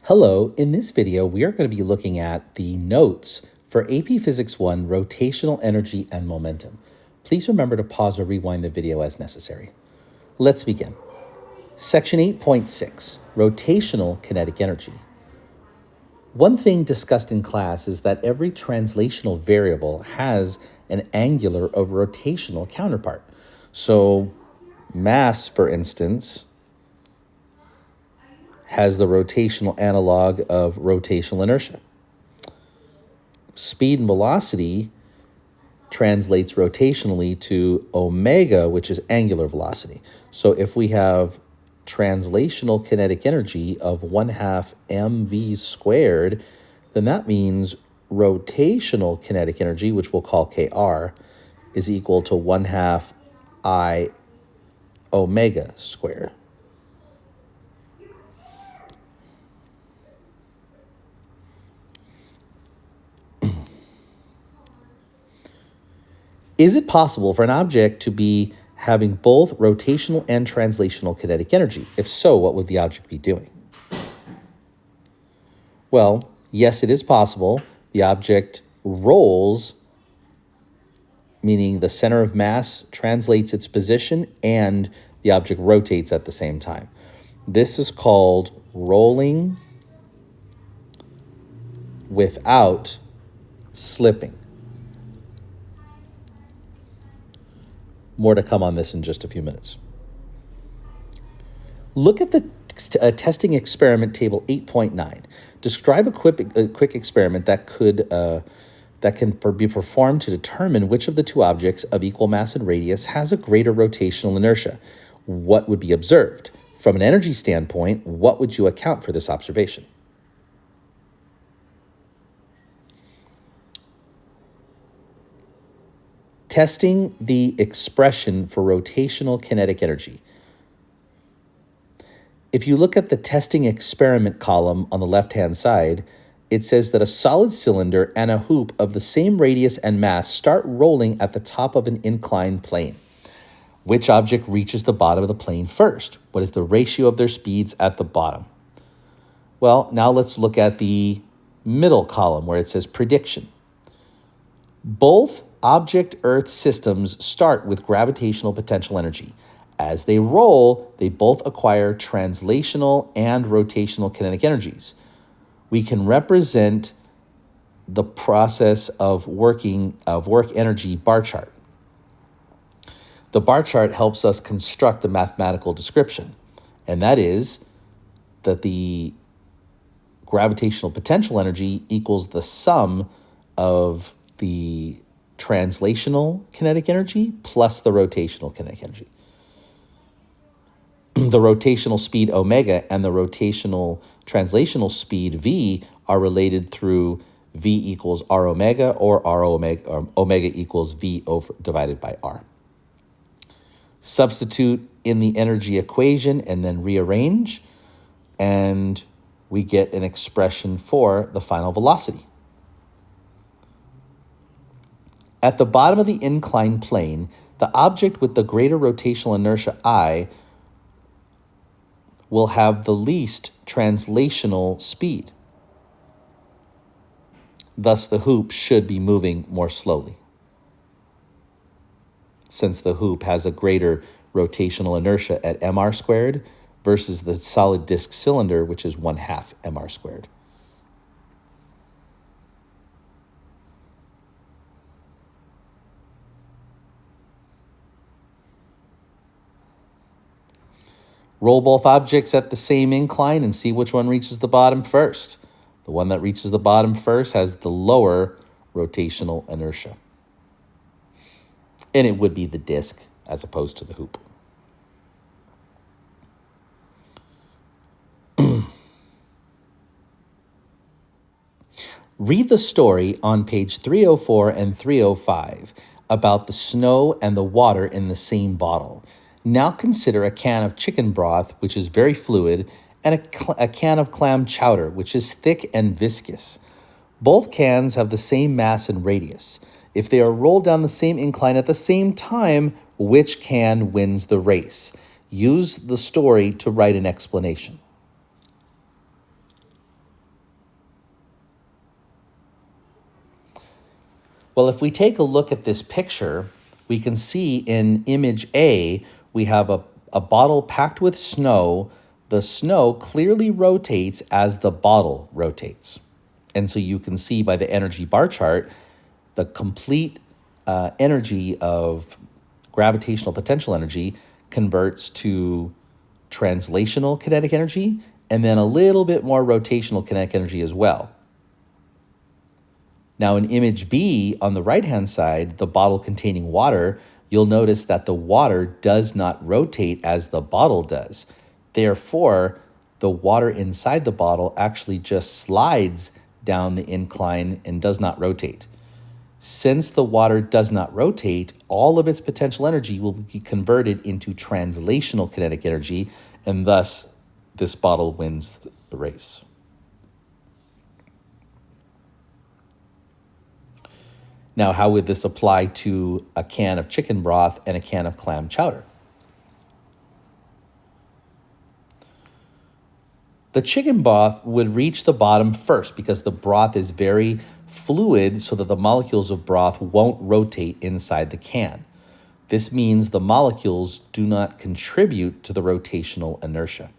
Hello, in this video we are going to be looking at the notes for AP Physics 1 Rotational Energy and Momentum. Please remember to pause or rewind the video as necessary. Let's begin. Section 8.6, Rotational Kinetic Energy. One thing discussed in class is that every translational variable has an angular or rotational counterpart. So mass, for instance, has the rotational analog of rotational inertia. Speed and velocity translates rotationally to omega, which is angular velocity. So if we have translational kinetic energy of 1/2 mv squared, then that means rotational kinetic energy, which we'll call Kr, is equal to 1/2 I omega squared. Is it possible for an object to be having both rotational and translational kinetic energy? If so, what would the object be doing? Well, yes, it is possible. The object rolls, meaning the center of mass translates its position and the object rotates at the same time. This is called rolling without slipping. More to come on this in just a few minutes. Look at the testing experiment table 8.9. Describe a quick experiment that can be performed to determine which of the two objects of equal mass and radius has a greater rotational inertia. What would be observed? From an energy standpoint, what would you account for this observation? Testing the expression for rotational kinetic energy. If you look at the testing experiment column on the left-hand side, it says that a solid cylinder and a hoop of the same radius and mass start rolling at the top of an inclined plane. Which object reaches the bottom of the plane first? What is the ratio of their speeds at the bottom? Well, now let's look at the middle column where it says prediction. Both object-Earth systems start with gravitational potential energy. As they roll, they both acquire translational and rotational kinetic energies. We can represent the process of work energy bar chart. The bar chart helps us construct a mathematical description, and that is that the gravitational potential energy equals the sum of the translational kinetic energy plus the rotational kinetic energy. The rotational speed omega and the rotational translational speed v are related through v equals r omega or r omega, or omega equals v divided by r. Substitute in the energy equation and then rearrange, and we get an expression for the final velocity. At the bottom of the inclined plane, the object with the greater rotational inertia I will have the least translational speed. Thus, the hoop should be moving more slowly, since the hoop has a greater rotational inertia at mr squared versus the solid disk cylinder, which is 1/2 mr squared. Roll both objects at the same incline and see which one reaches the bottom first. The one that reaches the bottom first has the lower rotational inertia. And it would be the disk as opposed to the hoop. Read the story on page 304 and 305 about the snow and the water in the same bottle. Now consider a can of chicken broth, which is very fluid, and a can of clam chowder, which is thick and viscous. Both cans have the same mass and radius. If they are rolled down the same incline at the same time, which can wins the race? Use the story to write an explanation. Well, if we take a look at this picture, we can see in image A, we have a bottle packed with snow. The snow clearly rotates as the bottle rotates. And so you can see by the energy bar chart, the complete energy of gravitational potential energy converts to translational kinetic energy, and then a little bit more rotational kinetic energy as well. Now in image B, on the right-hand side, the bottle containing water, you'll notice that the water does not rotate as the bottle does. Therefore, the water inside the bottle actually just slides down the incline and does not rotate. Since the water does not rotate, all of its potential energy will be converted into translational kinetic energy, and thus this bottle wins the race. Now, how would this apply to a can of chicken broth and a can of clam chowder? The chicken broth would reach the bottom first because the broth is very fluid so that the molecules of broth won't rotate inside the can. This means the molecules do not contribute to the rotational inertia.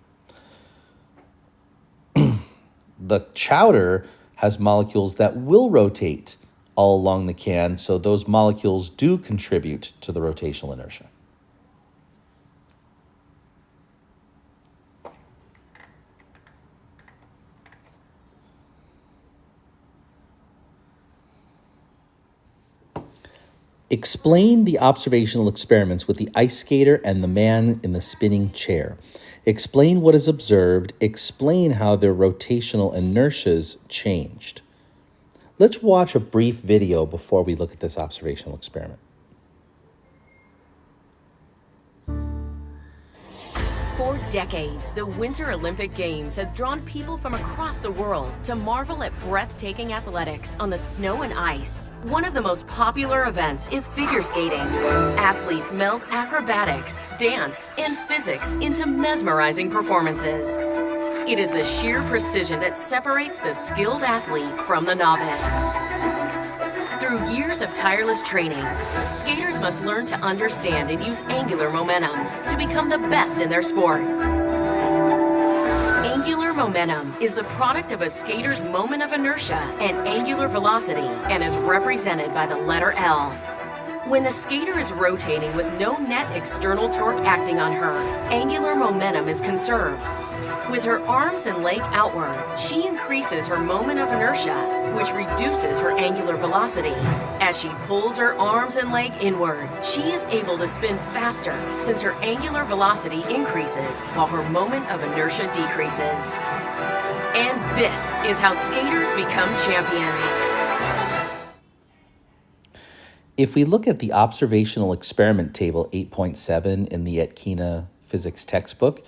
The chowder has molecules that will rotate all along the can, so those molecules do contribute to the rotational inertia. Explain the observational experiments with the ice skater and the man in the spinning chair. Explain what is observed. Explain how their rotational inertias changed. Let's watch a brief video before we look at this observational experiment. For decades, the Winter Olympic Games has drawn people from across the world to marvel at breathtaking athletics on the snow and ice. One of the most popular events is figure skating. Athletes meld acrobatics, dance, and physics into mesmerizing performances. It is the sheer precision that separates the skilled athlete from the novice. Through years of tireless training, skaters must learn to understand and use angular momentum to become the best in their sport. Angular momentum is the product of a skater's moment of inertia and angular velocity and is represented by the letter L. When the skater is rotating with no net external torque acting on her, angular momentum is conserved. With her arms and leg outward, she increases her moment of inertia, which reduces her angular velocity. As she pulls her arms and leg inward, she is able to spin faster since her angular velocity increases while her moment of inertia decreases. And this is how skaters become champions. If we look at the observational experiment table 8.7 in the Atkina physics textbook,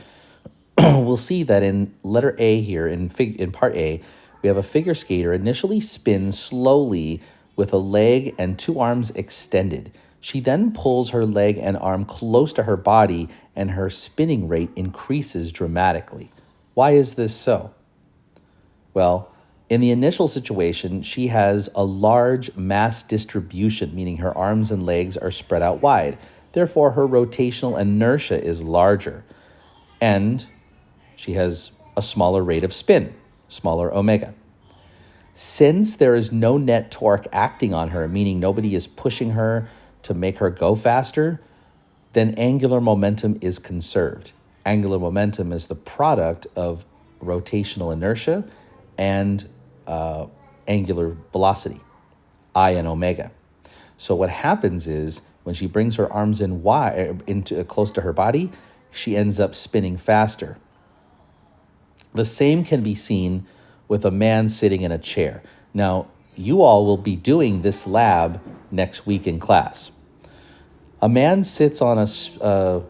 we'll see that in letter A here, in part A, we have a figure skater initially spins slowly with a leg and two arms extended. She then pulls her leg and arm close to her body, and her spinning rate increases dramatically. Why is this so? Well, in the initial situation, she has a large mass distribution, meaning her arms and legs are spread out wide. Therefore, her rotational inertia is larger, and she has a smaller rate of spin, smaller omega. Since there is no net torque acting on her, meaning nobody is pushing her to make her go faster, then angular momentum is conserved. Angular momentum is the product of rotational inertia and angular velocity, I and omega. So what happens is when she brings her arms in wide, into close to her body, she ends up spinning faster. The same can be seen with a man sitting in a chair. Now, you all will be doing this lab next week in class. A man sits on a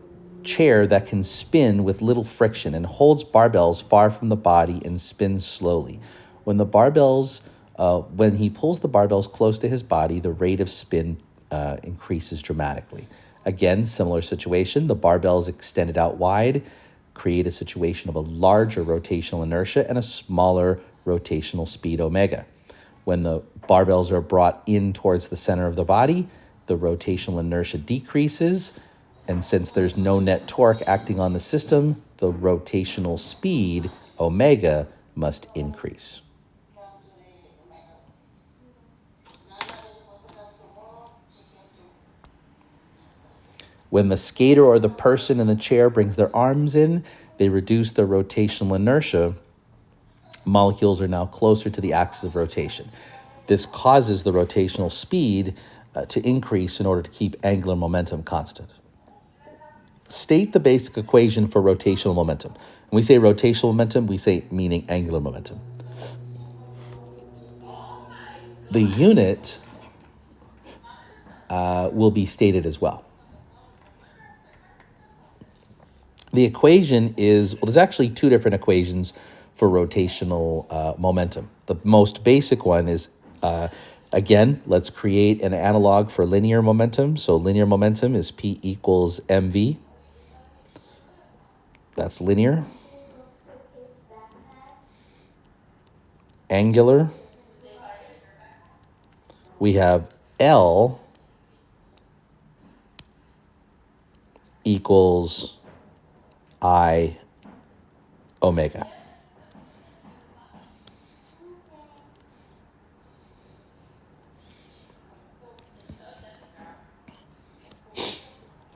chair that can spin with little friction and holds barbells far from the body and spins slowly. When he pulls the barbells close to his body, the rate of spin increases dramatically. Again, similar situation, the barbells extended out wide, create a situation of a larger rotational inertia and a smaller rotational speed omega. When the barbells are brought in towards the center of the body, the rotational inertia decreases. And since there's no net torque acting on the system, the rotational speed, omega, must increase. When the skater or the person in the chair brings their arms in, they reduce their rotational inertia. Molecules are now closer to the axis of rotation. This causes the rotational speed to increase in order to keep angular momentum constant. State the basic equation for rotational momentum. When we say rotational momentum, we say meaning angular momentum. The unit will be stated as well. The equation is, well, there's actually two different equations for rotational momentum. The most basic one is, again, let's create an analog for linear momentum. So linear momentum is P equals mv. That's linear. Angular, we have L equals I omega.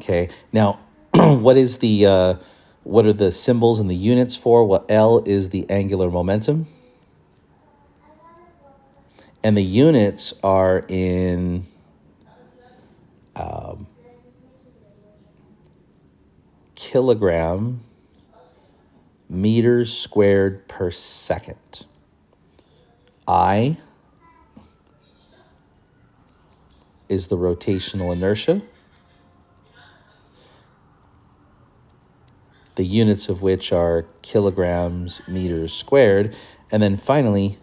Okay, now what are the symbols and the units for? Well, L is the angular momentum. And the units are in kilogram meters squared per second. I is the rotational inertia, the units of which are kilograms meters squared. And then finally,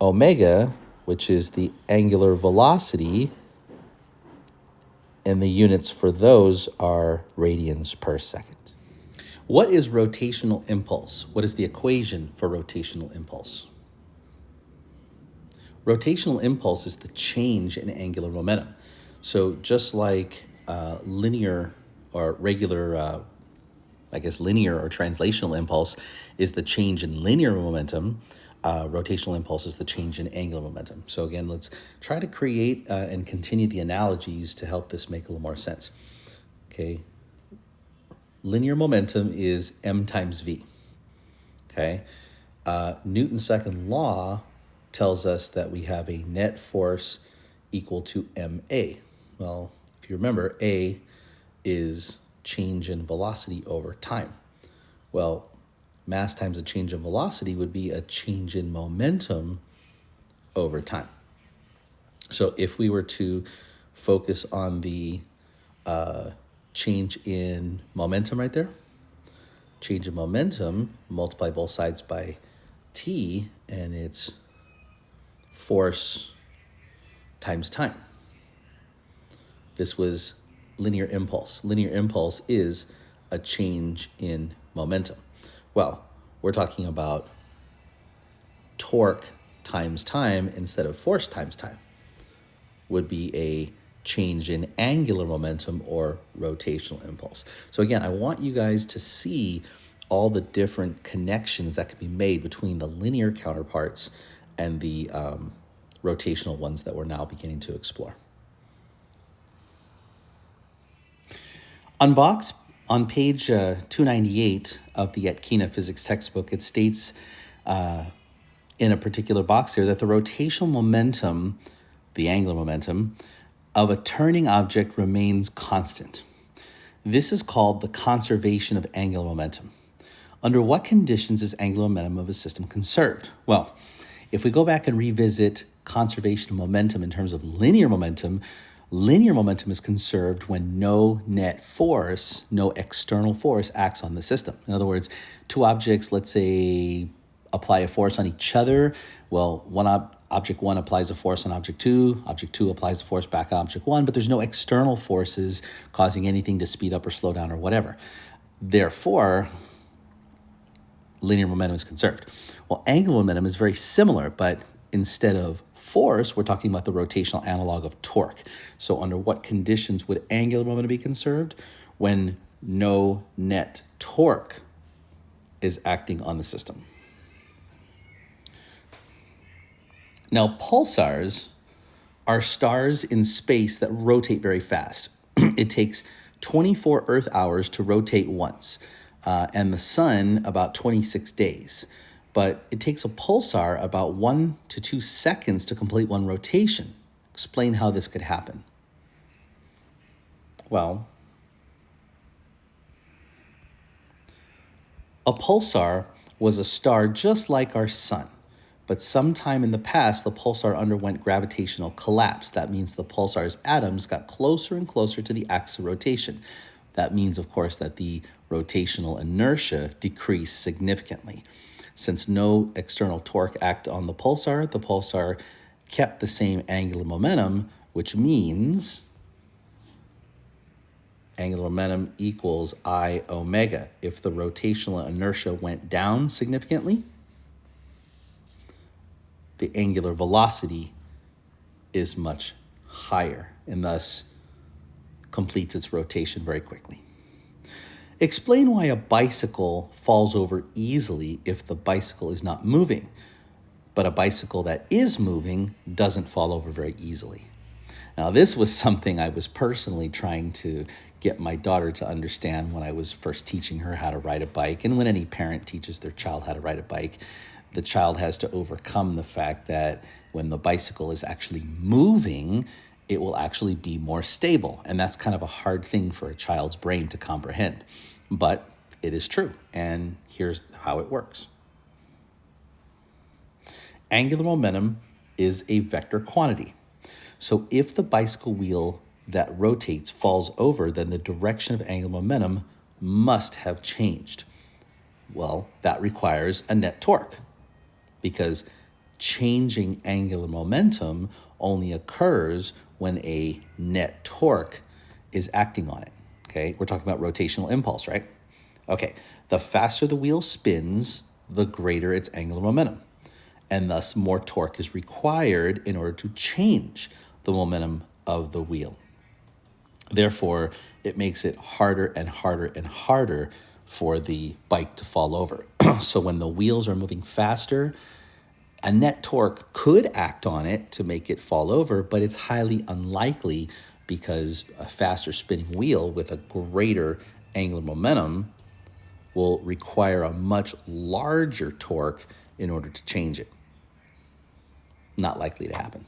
omega, which is the angular velocity, and the units for those are radians per second. What is rotational impulse? What is the equation for rotational impulse? Rotational impulse is the change in angular momentum. So just like linear or regular, linear or translational impulse is the change in linear momentum, rotational impulse is the change in angular momentum. So again, let's try to create and continue the analogies to help this make a little more sense. Okay. Linear momentum is m times v. Okay. Newton's second law tells us that we have a net force equal to ma. Well, if you remember, a is change in velocity over time. Well, mass times a change in velocity would be a change in momentum over time. So if we were to focus on the change in momentum right there, change in momentum, multiply both sides by t, and it's force times time. This was linear impulse. Linear impulse is a change in momentum. Well, we're talking about torque times time instead of force times time would be a change in angular momentum or rotational impulse. So again, I want you guys to see all the different connections that can be made between the linear counterparts and the rotational ones that we're now beginning to explore. On page 298 of the Atkina physics textbook, it states in a particular box here that the rotational momentum, the angular momentum, of a turning object remains constant. This is called the conservation of angular momentum. Under what conditions is angular momentum of a system conserved? Well, if we go back and revisit conservation of momentum in terms of linear momentum is conserved when no net force, no external force acts on the system. In other words, two objects, let's say, apply a force on each other. Well, object one applies a force on object two applies a force back on object one, but there's no external forces causing anything to speed up or slow down or whatever. Therefore, linear momentum is conserved. Well, angular momentum is very similar, but instead of force, we're talking about the rotational analog of torque. So under what conditions would angular momentum be conserved? When no net torque is acting on the system. Now, pulsars are stars in space that rotate very fast. It takes 24 Earth hours to rotate once, and the sun about 26 days. But it takes a pulsar about 1 to 2 seconds to complete one rotation. Explain how this could happen. Well, a pulsar was a star just like our sun. But sometime in the past, the pulsar underwent gravitational collapse. That means the pulsar's atoms got closer and closer to the axis of rotation. That means, of course, that the rotational inertia decreased significantly. Since no external torque acted on the pulsar kept the same angular momentum, which means angular momentum equals I omega. If the rotational inertia went down significantly, the angular velocity is much higher and thus completes its rotation very quickly. Explain why a bicycle falls over easily if the bicycle is not moving, but a bicycle that is moving doesn't fall over very easily. Now, this was something I was personally trying to get my daughter to understand when I was first teaching her how to ride a bike. And when any parent teaches their child how to ride a bike, the child has to overcome the fact that when the bicycle is actually moving, it will actually be more stable. And that's kind of a hard thing for a child's brain to comprehend. But it is true. And here's how it works. Angular momentum is a vector quantity. So if the bicycle wheel that rotates falls over, then the direction of angular momentum must have changed. Well, that requires a net torque, because changing angular momentum only occurs when a net torque is acting on it, okay? We're talking about rotational impulse, right? Okay, the faster the wheel spins, the greater its angular momentum, and thus more torque is required in order to change the momentum of the wheel. Therefore, it makes it harder and harder and harder for the bike to fall over. So when the wheels are moving faster, a net torque could act on it to make it fall over, but it's highly unlikely because a faster spinning wheel with a greater angular momentum will require a much larger torque in order to change it. Not likely to happen.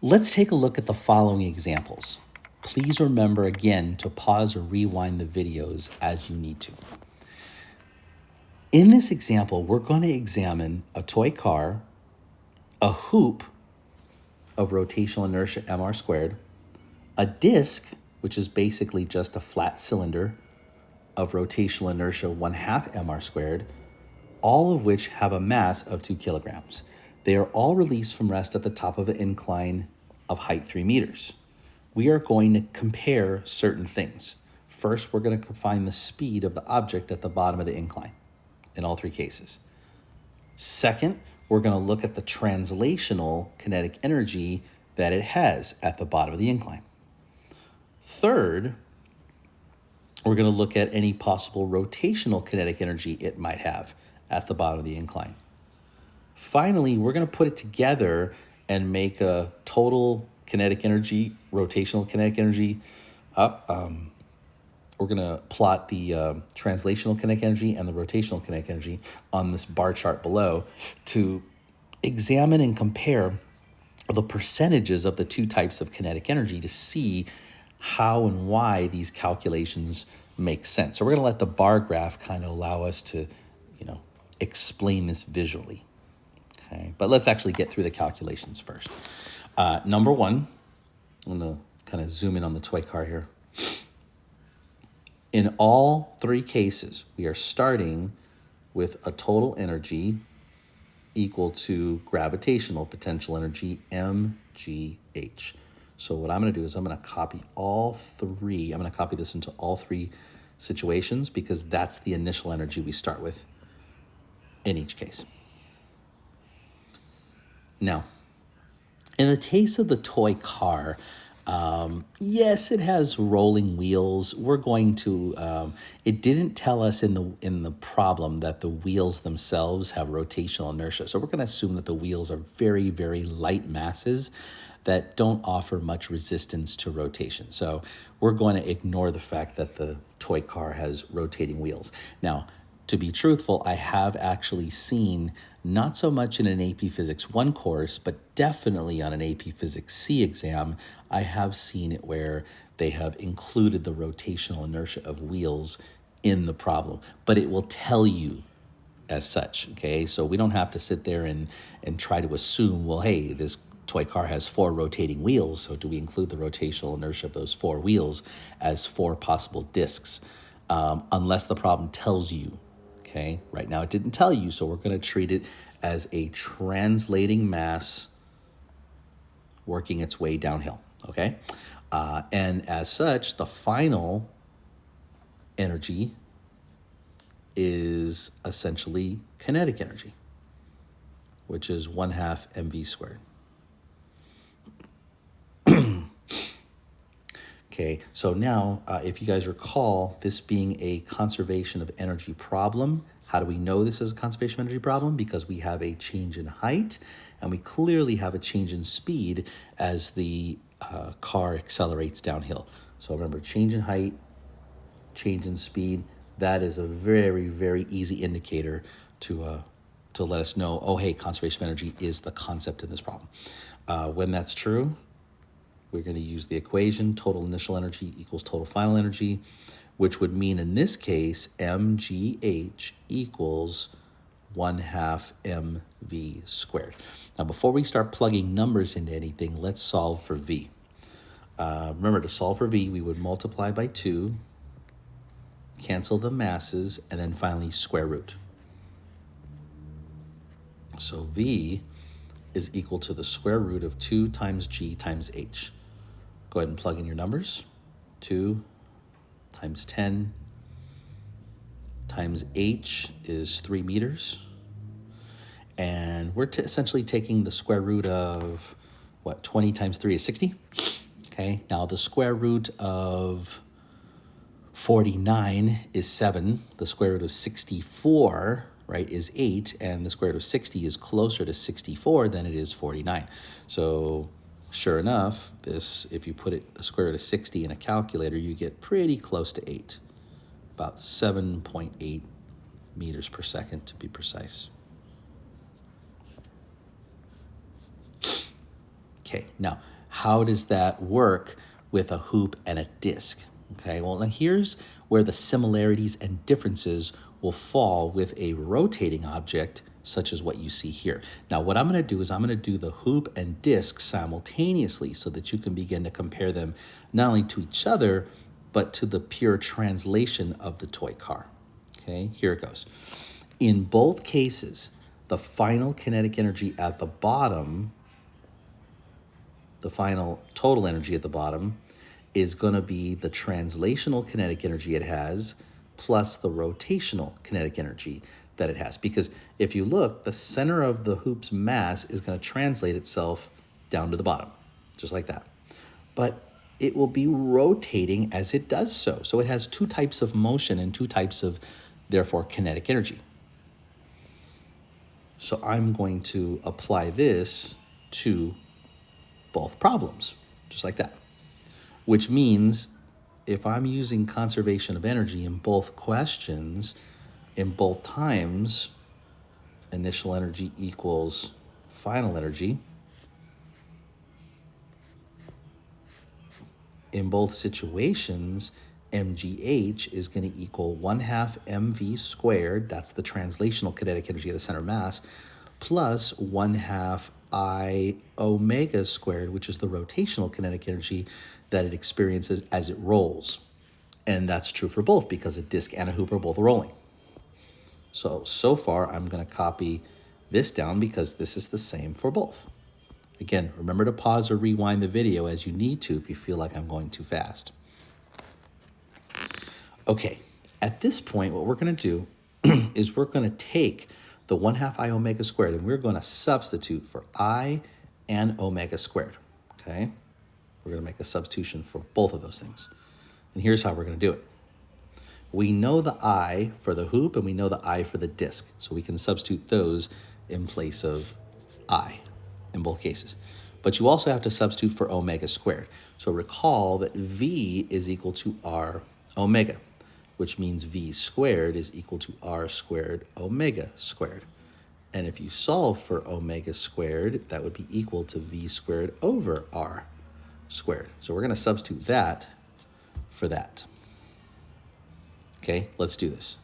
Let's take a look at the following examples. Please remember again to pause or rewind the videos as you need to. In this example, we're going to examine a toy car, a hoop of rotational inertia mr squared, a disc, which is basically just a flat cylinder of rotational inertia 1/2 mr squared, all of which have a mass of 2 kilograms. They are all released from rest at the top of an incline of height 3 meters. We are going to compare certain things. First, we're going to find the speed of the object at the bottom of the incline in all three cases. Second, we're going to look at the translational kinetic energy that it has at the bottom of the incline. Third, we're going to look at any possible rotational kinetic energy it might have at the bottom of the incline. Finally, we're going to put it together and make a total kinetic energy, rotational kinetic energy. We're going to plot the translational kinetic energy and the rotational kinetic energy on this bar chart below to examine and compare the percentages of the two types of kinetic energy to see how and why these calculations make sense. So we're going to let the bar graph kind of allow us to, explain this visually. Okay, but let's actually get through the calculations first. Number one, I'm going to kind of zoom in on the toy car here. In all three cases, we are starting with a total energy equal to gravitational potential energy, mgh. So what I'm going to do is I'm going to copy all three. I'm going to copy this into all three situations because that's the initial energy we start with in each case. Now, in the case of the toy car, yes, it has rolling wheels. We're going to. It didn't tell us in the problem that the wheels themselves have rotational inertia, so we're going to assume that the wheels are very, very light masses that don't offer much resistance to rotation. So we're going to ignore the fact that the toy car has rotating wheels. Now, to be truthful, I have actually seen, not so much in an AP Physics 1 course, but definitely on an AP Physics C exam, I have seen it where they have included the rotational inertia of wheels in the problem. But it will tell you as such, okay? So we don't have to sit there and try to assume, well, hey, this toy car has 4 rotating wheels, so do we include the rotational inertia of those 4 wheels as 4 possible disks? Unless the problem tells you. Okay, right now it didn't tell you, so we're going to treat it as a translating mass working its way downhill. Okay, and as such, the final energy is essentially kinetic energy, which is 1/2 mv squared. Okay, so now if you guys recall, this being a conservation of energy problem, how do we know this is a conservation of energy problem? Because we have a change in height and we clearly have a change in speed as the car accelerates downhill. So remember, change in height, change in speed, that is a very, very easy indicator to let us know, oh, hey, conservation of energy is the concept in this problem. When that's true, we're going to use the equation, total initial energy equals total final energy, which would mean in this case, mgh equals 1/2 mv squared. Now, before we start plugging numbers into anything, let's solve for v. Remember, to solve for v, we would multiply by 2, cancel the masses, and then finally square root. So v is equal to the square root of 2 times g times h. Go ahead and plug in your numbers. 2 times 10 times h is 3 meters. And we're essentially taking the square root of, 20 times 3 is 60? Okay, now the square root of 49 is 7. The square root of 64, right, is 8. And the square root of 60 is closer to 64 than it is 49. So sure enough, this, if you put the square root of 60 in a calculator, you get pretty close to 8. About 7.8 meters per second to be precise. Okay, now, how does that work with a hoop and a disc? Okay, well, now here's where the similarities and differences will fall with a rotating object such as what you see here. Now, what I'm going to do is I'm going to do the hoop and disc simultaneously so that you can begin to compare them not only to each other, but to the pure translation of the toy car. Okay, here it goes. In both cases, the final kinetic energy at the bottom, the final total energy at the bottom, is going to be the translational kinetic energy it has plus the rotational kinetic energy that it has. Because if you look, the center of the hoop's mass is going to translate itself down to the bottom, just like that. But it will be rotating as it does so. So it has 2 types of motion and 2 types of, therefore, kinetic energy. So I'm going to apply this to both problems, just like that. Which means if I'm using conservation of energy in both questions, in both times, initial energy equals final energy. In both situations, mgh is going to equal 1/2 mv squared, that's the translational kinetic energy of the center of mass, plus 1/2 I omega squared, which is the rotational kinetic energy that it experiences as it rolls. And that's true for both because a disc and a hoop are both rolling. So far, I'm going to copy this down because this is the same for both. Again, remember to pause or rewind the video as you need to if you feel like I'm going too fast. Okay, At this point, what we're going to do is we're going to take the 1/2 I omega squared and we're going to substitute for I and omega squared, okay? We're going to make a substitution for both of those things. And here's how we're going to do it. We know the I for the hoop and we know the I for the disc, so we can substitute those in place of I in both cases. But you also have to substitute for omega squared. So recall that V is equal to R omega, which means V squared is equal to R squared omega squared. And if you solve for omega squared, that would be equal to V squared over R squared. So we're going to substitute that for that. Okay, let's do this.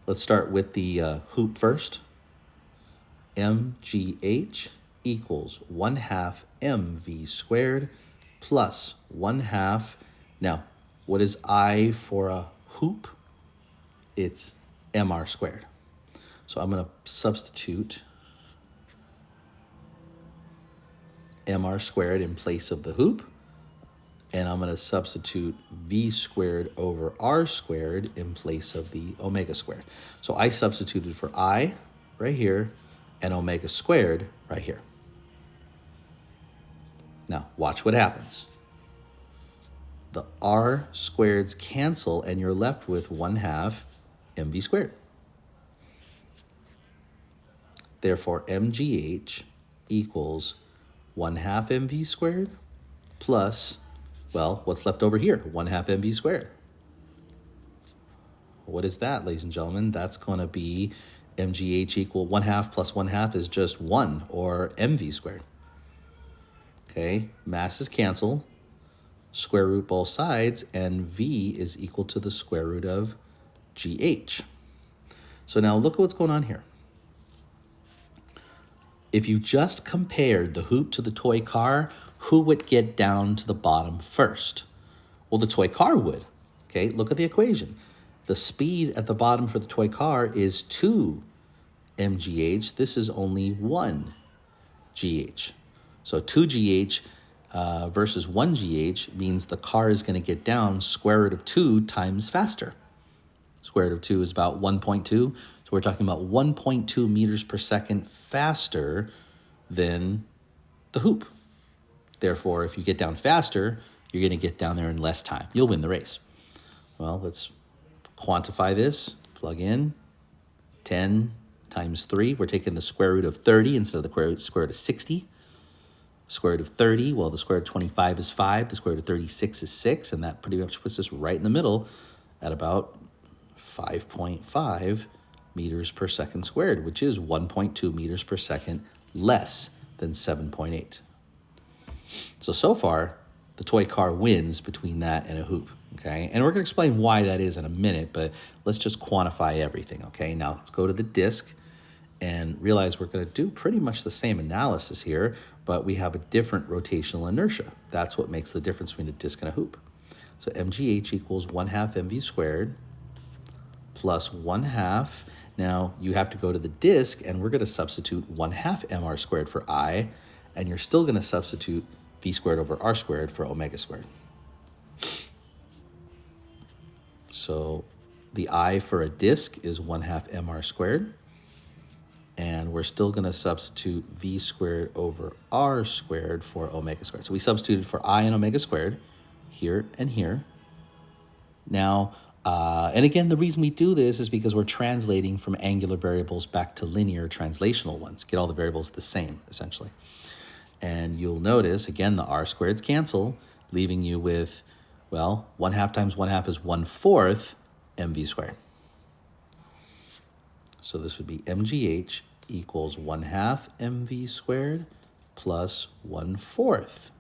Let's start with the hoop first. MGH equals 1/2 MV squared plus 1/2. Now, what is I for a hoop? It's MR squared. So I'm going to substitute MR squared in place of the hoop. And I'm going to substitute V squared over R squared in place of the omega squared. So I substituted for I right here and omega squared right here. Now, watch what happens. The R squareds cancel and you're left with 1/2 MV squared. Therefore, MGH equals 1/2 MV squared plus, well, what's left over here? 1/2 MV squared. What is that, ladies and gentlemen? That's going to be MGH equal 1/2 plus 1/2 is just 1, or MV squared. Okay, masses cancel, square root both sides, and V is equal to the square root of GH. So now look at what's going on here. If you just compared the hoop to the toy car, who would get down to the bottom first? Well, the toy car would. Okay, look at the equation. The speed at the bottom for the toy car is 2 mgh. This is only 1 gh. So 2 gh versus 1 gh means the car is going to get down square root of 2 times faster. Square root of 2 is about 1.2. So we're talking about 1.2 meters per second faster than the hoop. Therefore, if you get down faster, you're going to get down there in less time. You'll win the race. Well, let's quantify this. Plug in 10 times 3. We're taking the square root of 30 instead of the square root of 60. Square root of 30, well, the square root of 25 is 5. The square root of 36 is 6. And that pretty much puts us right in the middle at about 5.5 meters per second squared, which is 1.2 meters per second less than 7.8. So far, the toy car wins between that and a hoop, okay? And we're going to explain why that is in a minute, but let's just quantify everything, okay? Now, let's go to the disc and realize we're going to do pretty much the same analysis here, but we have a different rotational inertia. That's what makes the difference between a disc and a hoop. So MGH equals 1/2 MV squared plus 1/2. Now, you have to go to the disc, and we're going to substitute 1/2 MR squared for I, and you're still going to substitute V squared over R squared for omega squared. So the I for a disc is 1/2 MR squared, and we're still going to substitute V squared over R squared for omega squared. So we substituted for I and omega squared here and here. Now, and again, the reason we do this is because we're translating from angular variables back to linear translational ones. Get all the variables the same, essentially. And you'll notice, again, the R squareds cancel, leaving you with, well, 1/2 times 1/2 is 1/4 MV squared. So this would be MGH equals 1/2 MV squared plus 1/4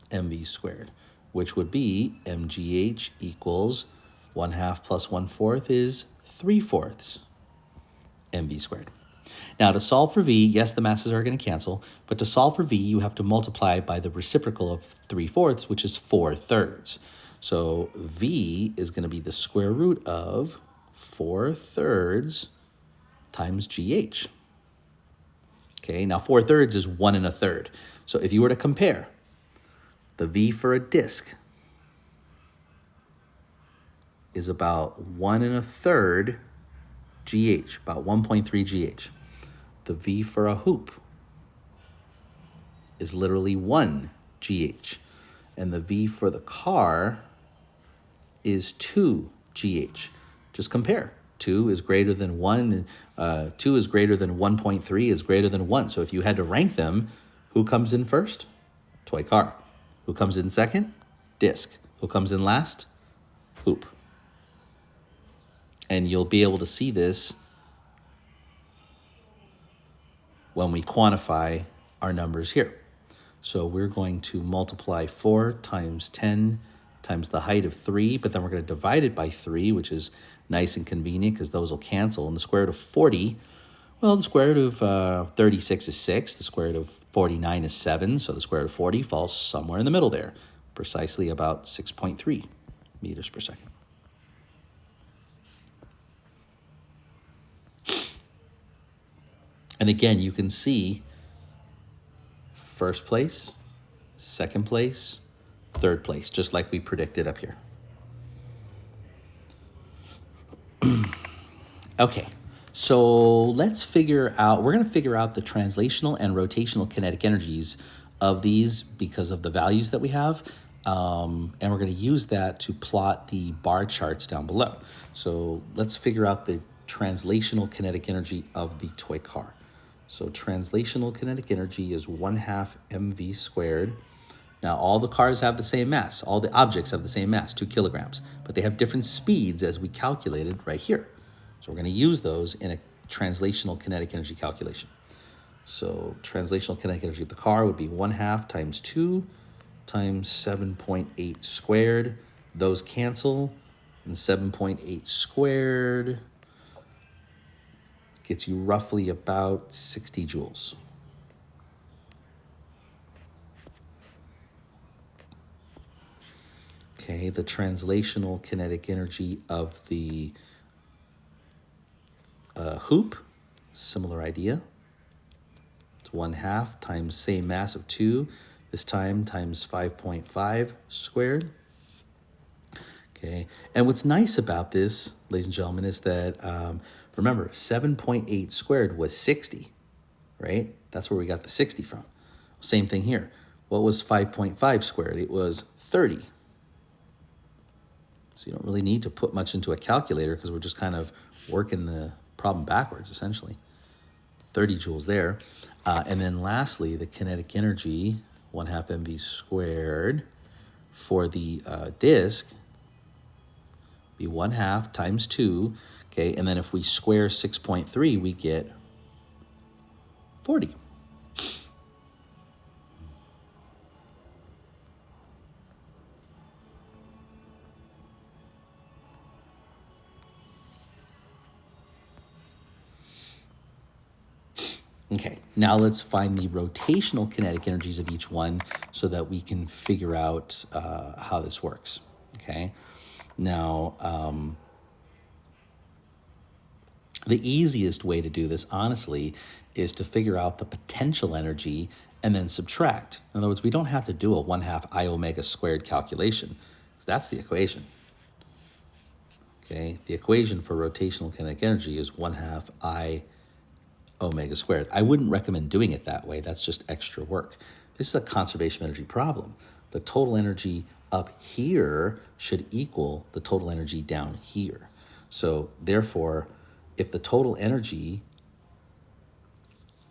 MV squared, which would be MGH equals 1/2 plus 1/4 is 3/4 MV squared. Now, to solve for V, yes, the masses are going to cancel, but to solve for V, you have to multiply by the reciprocal of 3/4, which is 4/3. So V is going to be the square root of 4/3 times GH. Okay, now 4/3 is 1 1/3. So if you were to compare the V for a disc is about 1 1/3 GH, about 1.3 GH. The V for a hoop is literally 1 GH. And the V for the car is 2 GH. Just compare. 2 is greater than 1. 2 is greater than 1.3 is greater than 1. So if you had to rank them, who comes in first? Toy car. Who comes in second? Disc. Who comes in last? Hoop. And you'll be able to see this when we quantify our numbers here. So we're going to multiply 4 times 10 times the height of 3, but then we're going to divide it by 3, which is nice and convenient because those will cancel. And the square root of 40, well, the square root of 36 is 6. The square root of 49 is 7. So the square root of 40 falls somewhere in the middle there, precisely about 6.3 meters per second. And again, you can see first place, second place, third place, just like we predicted up here. Okay, so let's figure out, we're going to figure out the translational and rotational kinetic energies of these because of the values that we have. And we're going to use that to plot the bar charts down below. So let's figure out the translational kinetic energy of the toy car. So translational kinetic energy is 1/2 mv squared. Now, all the cars have the same mass. All the objects have the same mass, 2 kilograms. But they have different speeds as we calculated right here. So we're going to use those in a translational kinetic energy calculation. So translational kinetic energy of the car would be 1/2 times 2 times 7.8 squared. Those cancel. And 7.8 squared gets you roughly about 60 joules. Okay, the translational kinetic energy of the hoop, similar idea. It's 1/2 times same mass of 2, this time times 5.5 squared. Okay, and what's nice about this, ladies and gentlemen, is that, remember, 7.8 squared was 60, right? That's where we got the 60 from. Same thing here. What was 5.5 squared? It was 30. So you don't really need to put much into a calculator because we're just kind of working the problem backwards, essentially. 30 joules there. And then lastly, the kinetic energy, 1/2 mv squared for the disk, be 1/2 times 2. Okay, and then if we square 6.3, we get 40. Okay, now let's find the rotational kinetic energies of each one so that we can figure out how this works. Okay, now the easiest way to do this, honestly, is to figure out the potential energy and then subtract. In other words, we don't have to do a 1/2 I omega squared calculation. That's the equation. Okay, the equation for rotational kinetic energy is 1/2 I omega squared. I wouldn't recommend doing it that way. That's just extra work. This is a conservation of energy problem. The total energy up here should equal the total energy down here. So therefore, if the total energy,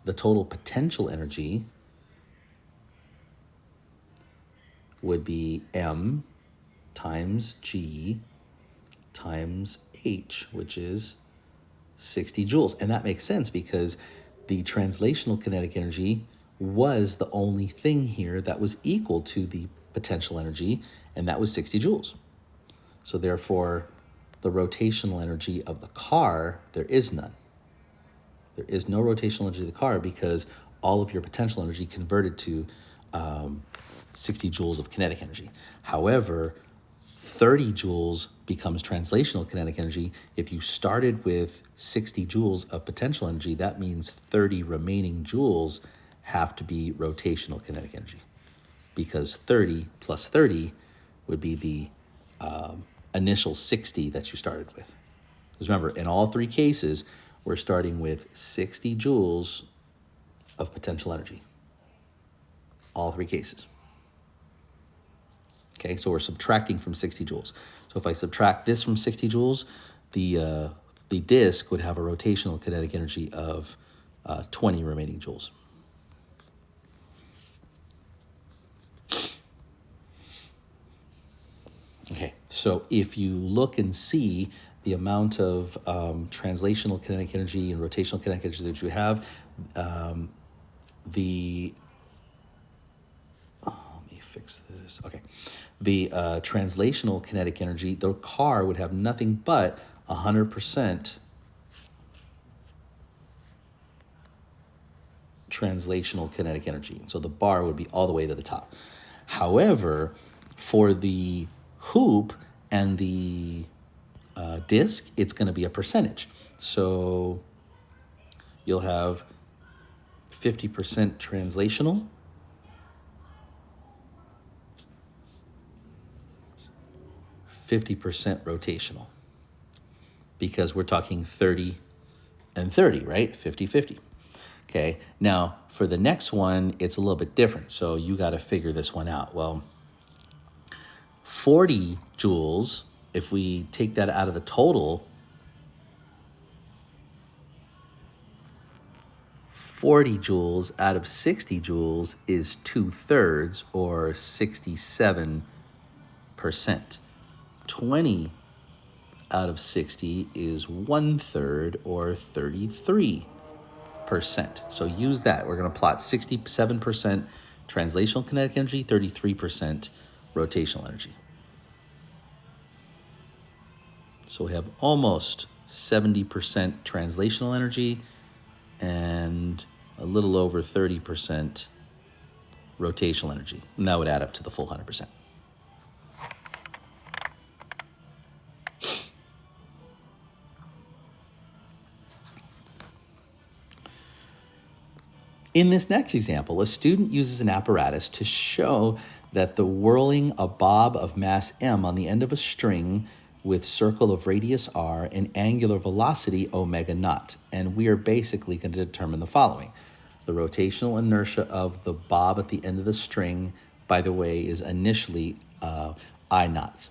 the total potential energy would be M times G times H, which is 60 joules. And that makes sense because the translational kinetic energy was the only thing here that was equal to the potential energy, and that was 60 joules. So therefore, the rotational energy of the car, there is none. There is no rotational energy of the car because all of your potential energy converted to 60 joules of kinetic energy. However, 30 joules becomes translational kinetic energy. If you started with 60 joules of potential energy, that means 30 remaining joules have to be rotational kinetic energy because 30 plus 30 would be the initial 60 that you started with. Because remember, in all three cases, we're starting with 60 joules of potential energy. All three cases. Okay, so we're subtracting from 60 joules. So if I subtract this from 60 joules, the disk would have a rotational kinetic energy of 20 remaining joules. Okay, so if you look and see the amount of translational kinetic energy and rotational kinetic energy that you have, let me fix this. Okay, the translational kinetic energy, the car would have nothing but 100% translational kinetic energy. So the bar would be all the way to the top. However, for the hoop and the disk, it's going to be a percentage. So you'll have 50% translational, 50% rotational, because we're talking 30 and 30, right? 50-50. Okay, now for the next one, it's a little bit different. So you got to figure this one out. Well, 40 joules, if we take that out of the total, 40 joules out of 60 joules is 2/3 or 67%. 20 out of 60 is 1/3 or 33%. So use that. We're going to plot 67% translational kinetic energy, 33% rotational energy. So we have almost 70% translational energy and a little over 30% rotational energy. And that would add up to the full 100%. In this next example, a student uses an apparatus to show that the whirling a bob of mass m on the end of a string with circle of radius r and angular velocity omega naught. And we are basically going to determine the following. The rotational inertia of the bob at the end of the string, by the way, is initially I naught.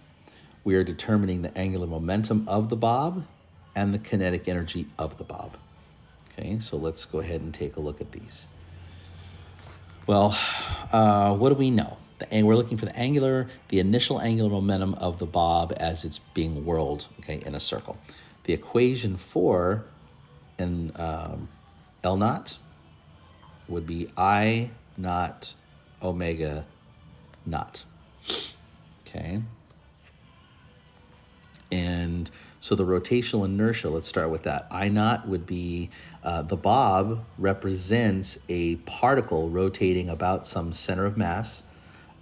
We are determining the angular momentum of the bob and the kinetic energy of the bob. Okay, so let's go ahead and take a look at these. Well, what do we know? We're looking for the initial angular momentum of the bob as it's being whirled, okay, in a circle. The equation for an L naught would be I naught omega naught, okay? And so the rotational inertia, let's start with that. I naught would be, the bob represents a particle rotating about some center of mass,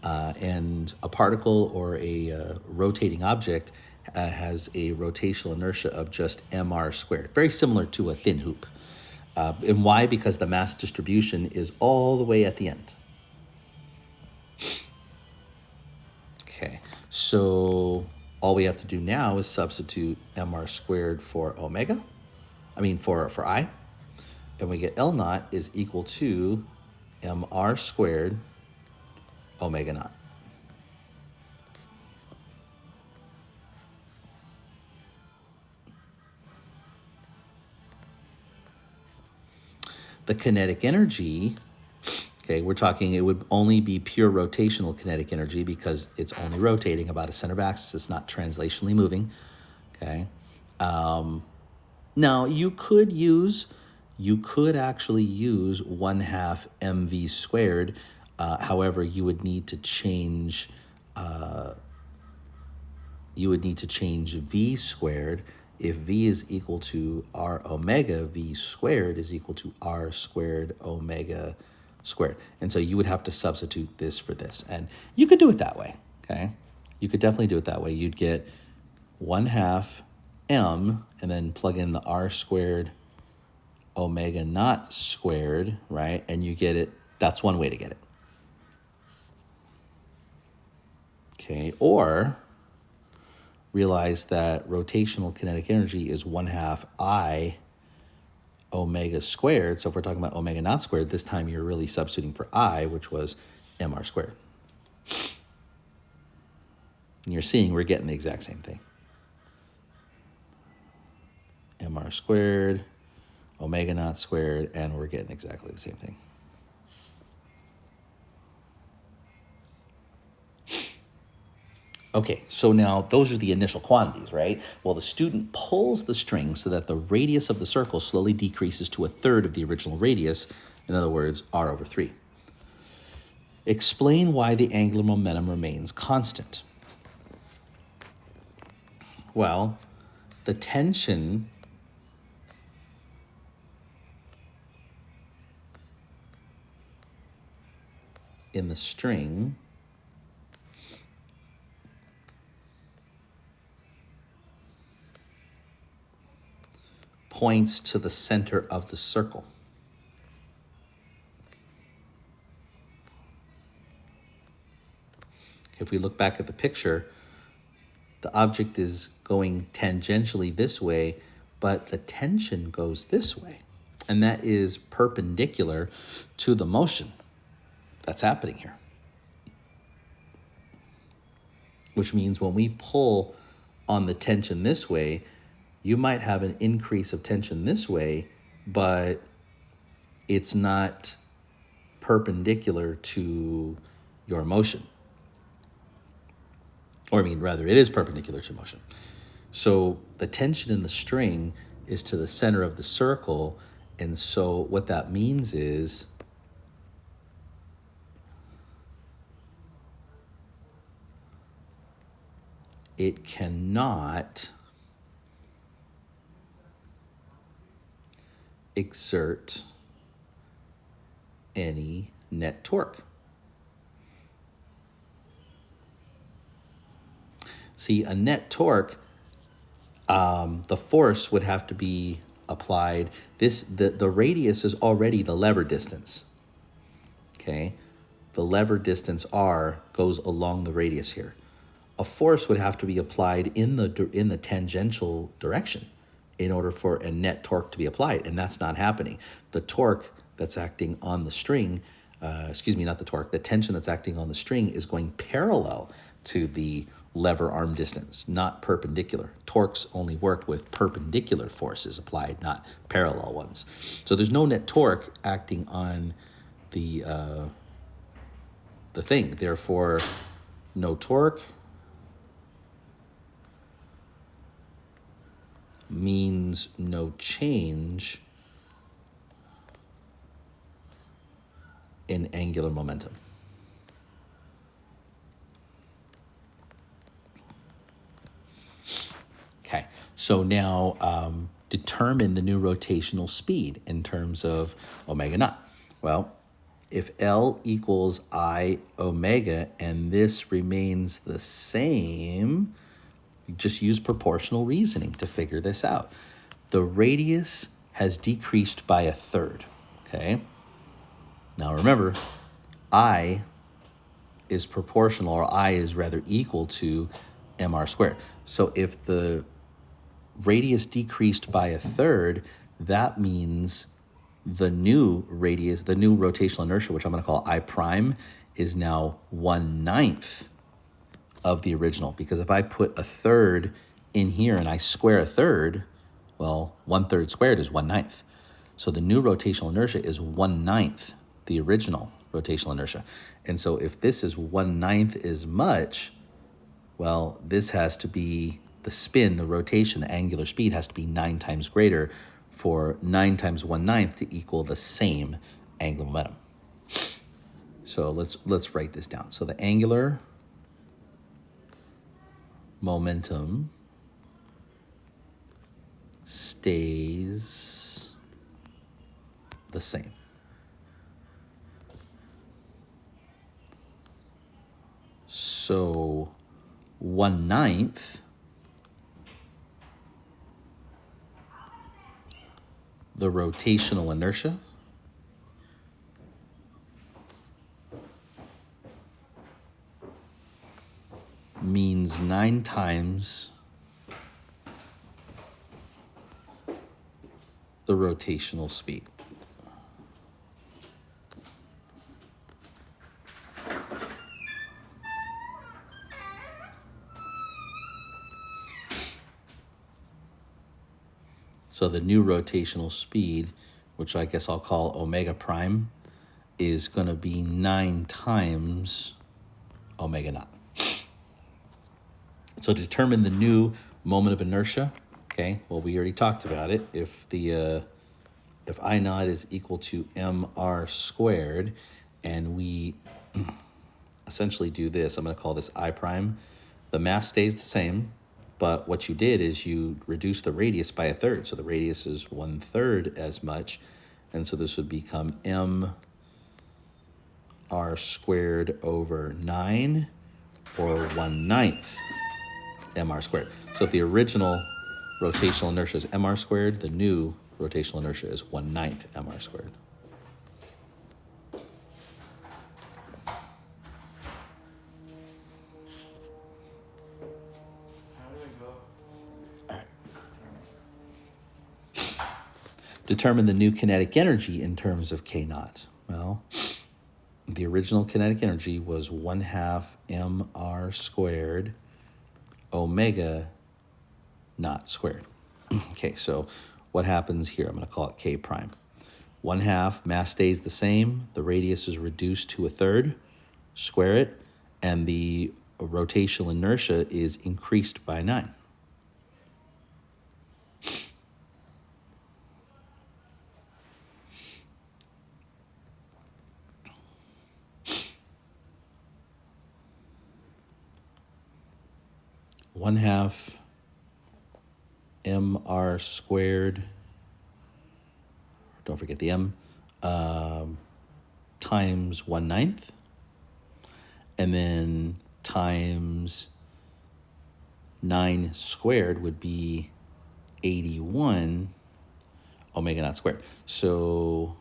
and a particle or a rotating object has a rotational inertia of just mr squared, very similar to a thin hoop. And why? Because the mass distribution is all the way at the end. Okay, so all we have to do now is substitute mr squared for omega, for I, and we get L naught is equal to mr squared omega naught. The kinetic energy, okay, we're talking it would only be pure rotational kinetic energy because it's only rotating about a center of axis. It's not translationally moving, okay? Now, you could actually use 1/2 mv squared. However, you would need to change v squared. If v is equal to r omega, v squared is equal to r squared omega squared. And so you would have to substitute this for this. And you could do it that way, okay? You could definitely do it that way. You'd get 1/2 m and then plug in the r squared omega naught squared, right? And you get it. That's one way to get it. Okay, or realize that rotational kinetic energy is 1/2 I omega squared. So if we're talking about omega naught squared, this time you're really substituting for I, which was mr squared. And you're seeing we're getting the exact same thing. Mr squared, omega naught squared, and we're getting exactly the same thing. Okay, so now those are the initial quantities, right? Well, the student pulls the string so that the radius of the circle slowly decreases to 1/3 of the original radius. In other words, r/3. Explain why the angular momentum remains constant. Well, the tension in the string points to the center of the circle. If we look back at the picture, the object is going tangentially this way, but the tension goes this way. And that is perpendicular to the motion that's happening here. Which means when we pull on the tension this way, you might have an increase of tension this way, but it's not perpendicular to your motion. Or rather, it is perpendicular to motion. So the tension in the string is to the center of the circle. And so what that means is it cannot exert any net torque. See, a net torque, the force would have to be applied. The radius is already the lever distance. Okay, the lever distance r goes along the radius here. A force would have to be applied in the tangential direction in order for a net torque to be applied, and that's not happening. The torque that's acting on the string, not the torque, the tension that's acting on the string is going parallel to the lever arm distance, not perpendicular. Torques only work with perpendicular forces applied, not parallel ones. So there's no net torque acting on the thing. Therefore, no torque means no change in angular momentum. Okay, so now determine the new rotational speed in terms of omega naught. Well, if L equals I omega and this remains the same, you just use proportional reasoning to figure this out. The radius has decreased by 1/3, okay? Now remember, I is proportional, or I is rather equal to mr squared. So if the radius decreased by 1/3, that means the new radius, the new rotational inertia, which I'm going to call I prime, is now 1/9 of the original. Because if I put 1/3 in here and I square 1/3, well, 1/3 squared is 1/9. So the new rotational inertia is 1/9 the original rotational inertia. And so if this is 1/9 as much, well, this has to be the spin, the rotation, the angular speed has to be 9 times greater for 9 times 1/9 to equal the same angular momentum. So let's write this down. So the angular momentum stays the same. So 1/9 the rotational inertia means 9 times the rotational speed. So the new rotational speed, which I guess I'll call omega prime, is going to be 9 times omega naught. So to determine the new moment of inertia, okay, well, we already talked about it. If I naught is equal to mr squared, and we essentially do this, I'm going to call this I prime. The mass stays the same, but what you did is you reduced the radius by 1/3. So the radius is 1/3 as much, and so this would become mr squared over 9, or 1/9 mr squared. So if the original rotational inertia is mr squared, the new rotational inertia is 1/9 mr squared. Determine the new kinetic energy in terms of K naught. Well, the original kinetic energy was 1/2 mr squared omega naught squared. Okay, so what happens here? I'm going to call it K prime. 1/2, mass stays the same, the radius is reduced to 1/3, square it, and the rotational inertia is increased by 9. One half mr squared, don't forget the m, times 1/9, and then times 9 squared would be 81 omega naught squared. So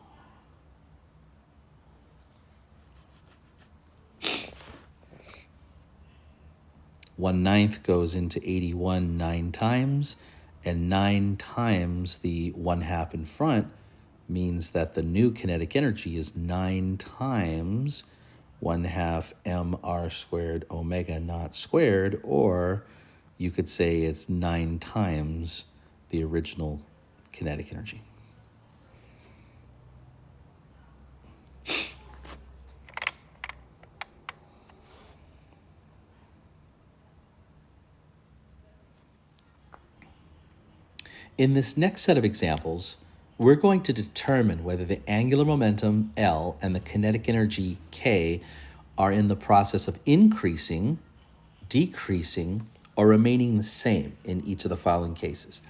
one ninth goes into 81 9 times, and 9 times the 1/2 in front means that the new kinetic energy is 9 times 1/2 mr squared omega naught squared, or you could say it's 9 times the original kinetic energy. In this next set of examples, we're going to determine whether the angular momentum L and the kinetic energy K are in the process of increasing, decreasing, or remaining the same in each of the following cases.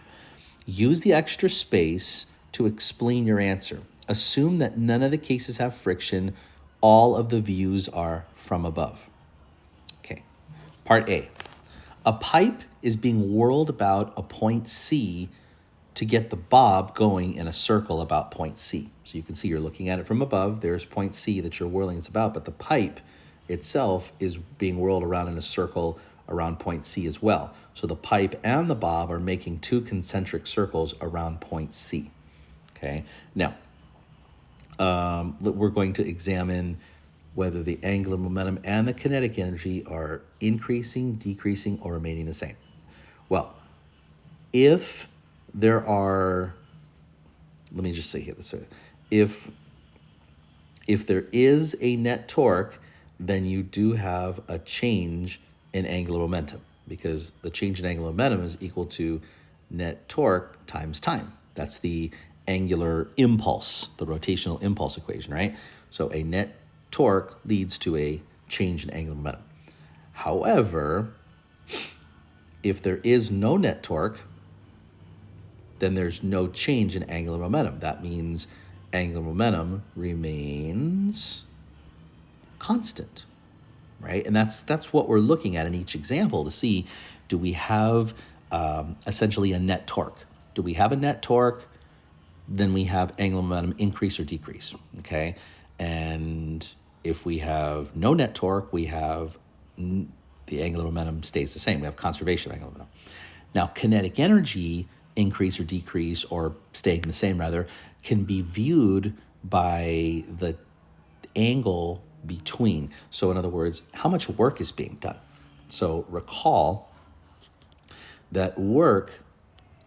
Use the extra space to explain your answer. Assume that none of the cases have friction. All of the views are from above. Okay, part A. A pipe is being whirled about a point C to get the bob going in a circle about point C. So you can see you're looking at it from above. There's point C that you're whirling it's about, but the pipe itself is being whirled around in a circle around point C as well. So the pipe and the bob are making 2 concentric circles around point C. Okay, now we're going to examine whether the angular momentum and the kinetic energy are increasing, decreasing, or remaining the same. Well, if there are, let me just say here this way, if there is a net torque, then you do have a change in angular momentum, because the change in angular momentum is equal to net torque times time. That's the angular impulse, the rotational impulse equation, right? So a net torque leads to a change in angular momentum. However, if there is no net torque, then there's no change in angular momentum. That means angular momentum remains constant, right? And that's what we're looking at in each example to see, do we have essentially a net torque? Do we have a net torque? Then we have angular momentum increase or decrease, okay? And if we have no net torque, we have the angular momentum stays the same. We have conservation of angular momentum. Now, kinetic energy increase or decrease, or staying the same rather, can be viewed by the angle between. So in other words, how much work is being done. So recall that work,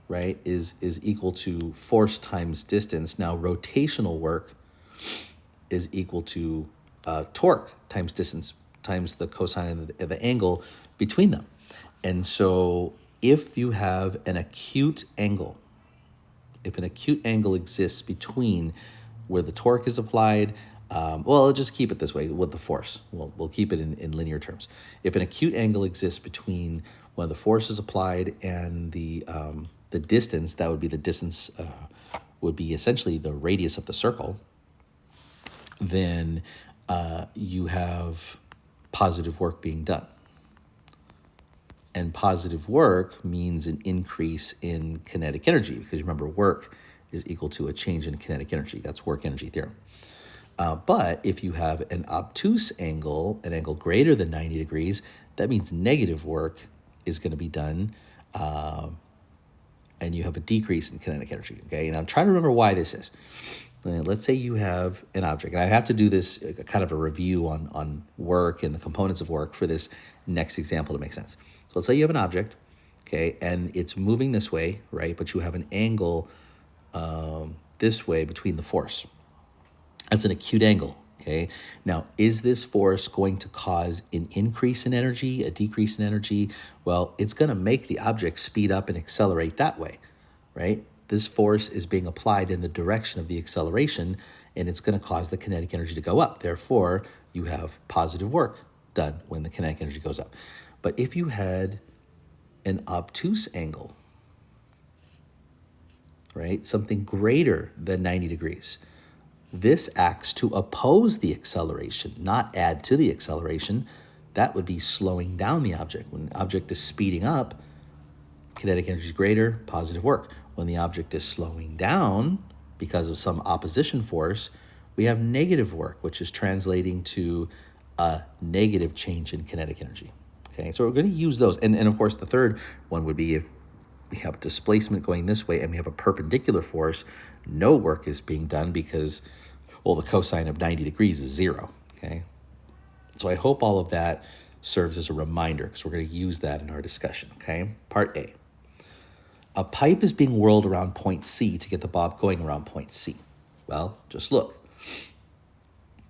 right, is equal to force times distance. Now rotational work is equal to torque times distance times the cosine of the angle between them. And so if you have an acute angle, if an acute angle exists between where the torque is applied, well, I'll just keep it this way with the force. We'll keep it in linear terms. If an acute angle exists between when the force is applied and the distance, that would be the distance, would be essentially the radius of the circle, then you have positive work being done. And positive work means an increase in kinetic energy, because remember, work is equal to a change in kinetic energy. That's work energy theorem. But if you have an obtuse angle, an angle greater than 90 degrees, that means negative work is going to be done, and you have a decrease in kinetic energy. Okay, and I'm trying to remember why this is. Let's say you have an object, and I have to do this kind of a review on work and the components of work for this next example to make sense. So let's say you have an object, okay, and it's moving this way, right? But you have an angle this way between the force. That's an acute angle, okay? Now, is this force going to cause an increase in energy, a decrease in energy? Well, it's going to make the object speed up and accelerate that way, right? This force is being applied in the direction of the acceleration, and it's going to cause the kinetic energy to go up. Therefore, you have positive work done when the kinetic energy goes up. But if you had an obtuse angle, right, something greater than 90 degrees, this acts to oppose the acceleration, not add to the acceleration. That would be slowing down the object. When the object is speeding up, kinetic energy is greater, positive work. When the object is slowing down because of some opposition force, we have negative work, which is translating to a negative change in kinetic energy. Okay, so we're going to use those. And of course, the third one would be if we have displacement going this way and we have a perpendicular force, no work is being done because, well, the cosine of 90 degrees is 0, okay? So I hope all of that serves as a reminder, because we're going to use that in our discussion, okay? Part A. A pipe is being whirled around point C to get the bob going around point C. Well, just look.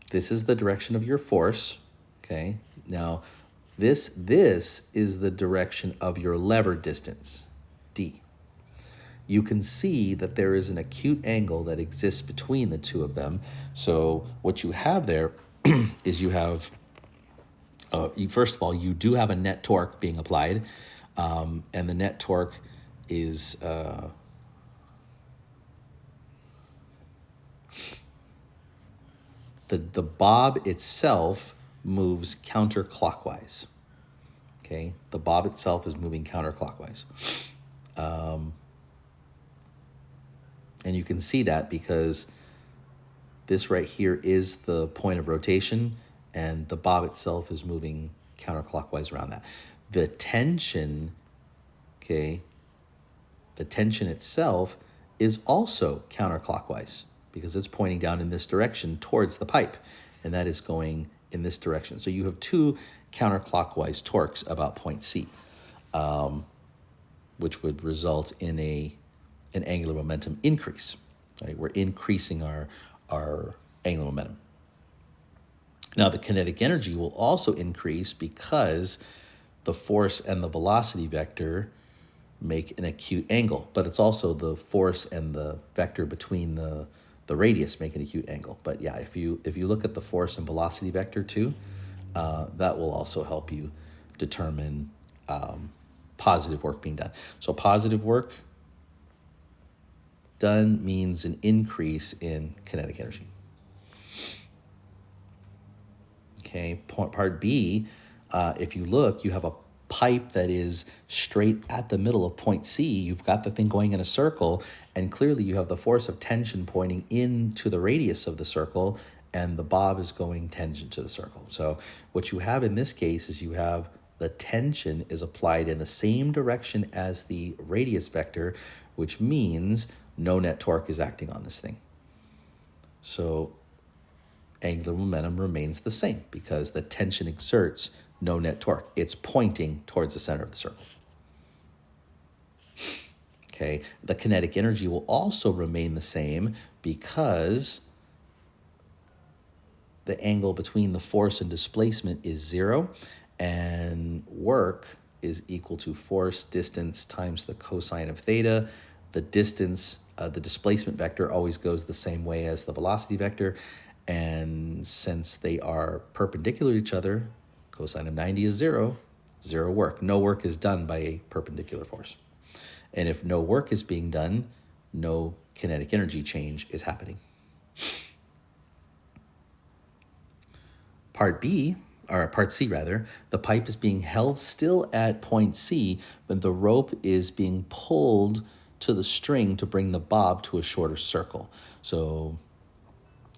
This is the direction of your force, okay? Now, this is the direction of your lever distance, D. You can see that there is an acute angle that exists between the two of them. So what you have there is you have, first of all, you do have a net torque being applied, and the net torque is the bob itself moves counterclockwise. Okay, the bob itself is moving counterclockwise. And you can see that because this right here is the point of rotation, and the bob itself is moving counterclockwise around that. The tension, okay, the tension itself is also counterclockwise because it's pointing down in this direction towards the pipe, and that is going in this direction. So you have two counterclockwise torques about point C, which would result in an angular momentum increase. Right? We're increasing our angular momentum. Now, the kinetic energy will also increase because the force and the velocity vector make an acute angle, but it's also the force and the vector between the radius make an acute angle. But yeah, if you look at the force and velocity vector too, that will also help you determine positive work being done. So positive work done means an increase in kinetic energy. Okay, part B, if you look, you have a pipe that is straight at the middle of point C. You've got the thing going in a circle, and clearly you have the force of tension pointing into the radius of the circle, and the bob is going tangent to the circle. So what you have in this case is you have the tension is applied in the same direction as the radius vector, which means no net torque is acting on this thing. So angular momentum remains the same because the tension exerts no net torque. It's pointing towards the center of the circle. Okay, the kinetic energy will also remain the same because the angle between the force and displacement is 0, and work is equal to force distance times the cosine of theta. The distance, the displacement vector always goes the same way as the velocity vector, and since they are perpendicular to each other, cosine of 90 is 0, 0 work. No work is done by a perpendicular force. And if no work is being done, no kinetic energy change is happening. Part C rather, the pipe is being held still at point C, but the rope is being pulled to the string to bring the bob to a shorter circle. So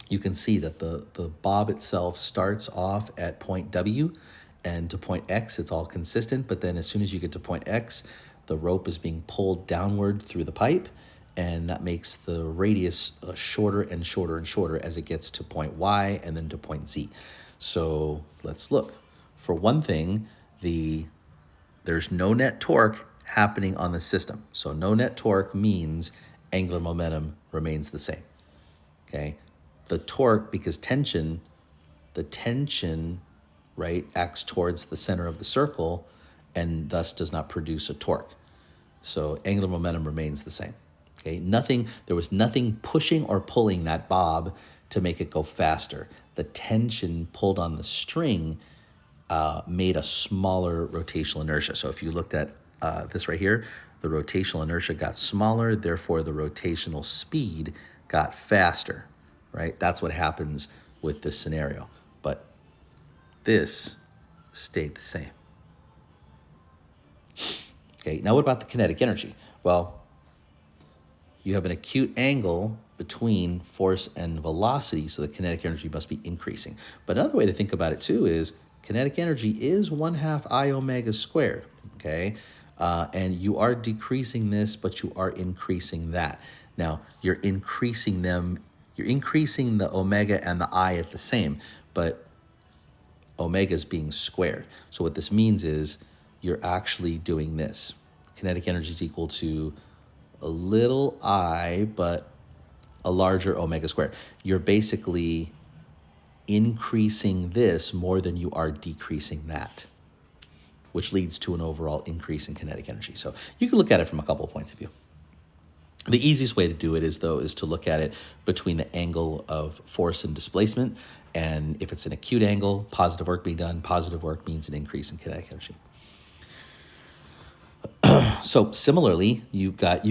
you can see that the bob itself starts off at point W, and to point X it's all consistent, but then as soon as you get to point X, the rope is being pulled downward through the pipe, and that makes the radius shorter and shorter and shorter as it gets to point Y and then to point Z. So let's look. For one thing, there's no net torque happening on the system. So no net torque means angular momentum remains the same. Okay, the torque, because the tension, right, acts towards the center of the circle and thus does not produce a torque. So angular momentum remains the same. Okay, there was nothing pushing or pulling that bob to make it go faster. The tension pulled on the string made a smaller rotational inertia. So if you looked at this right here, the rotational inertia got smaller, therefore the rotational speed got faster, right? That's what happens with this scenario. But this stayed the same. Okay, now what about the kinetic energy? Well, you have an acute angle between force and velocity, so the kinetic energy must be increasing. But another way to think about it too is kinetic energy is 1/2 I omega squared, okay? And you are decreasing this, but you are increasing that. Now, you're increasing the omega and the I at the same, but omega is being squared. So what this means is you're actually doing this. Kinetic energy is equal to a little I, but a larger omega squared. You're basically increasing this more than you are decreasing that, which leads to an overall increase in kinetic energy. So you can look at it from a couple of points of view. The easiest way to do it is to look at it between the angle of force and displacement. And if it's an acute angle, positive work being done, positive work means an increase in kinetic energy. So similarly, you've got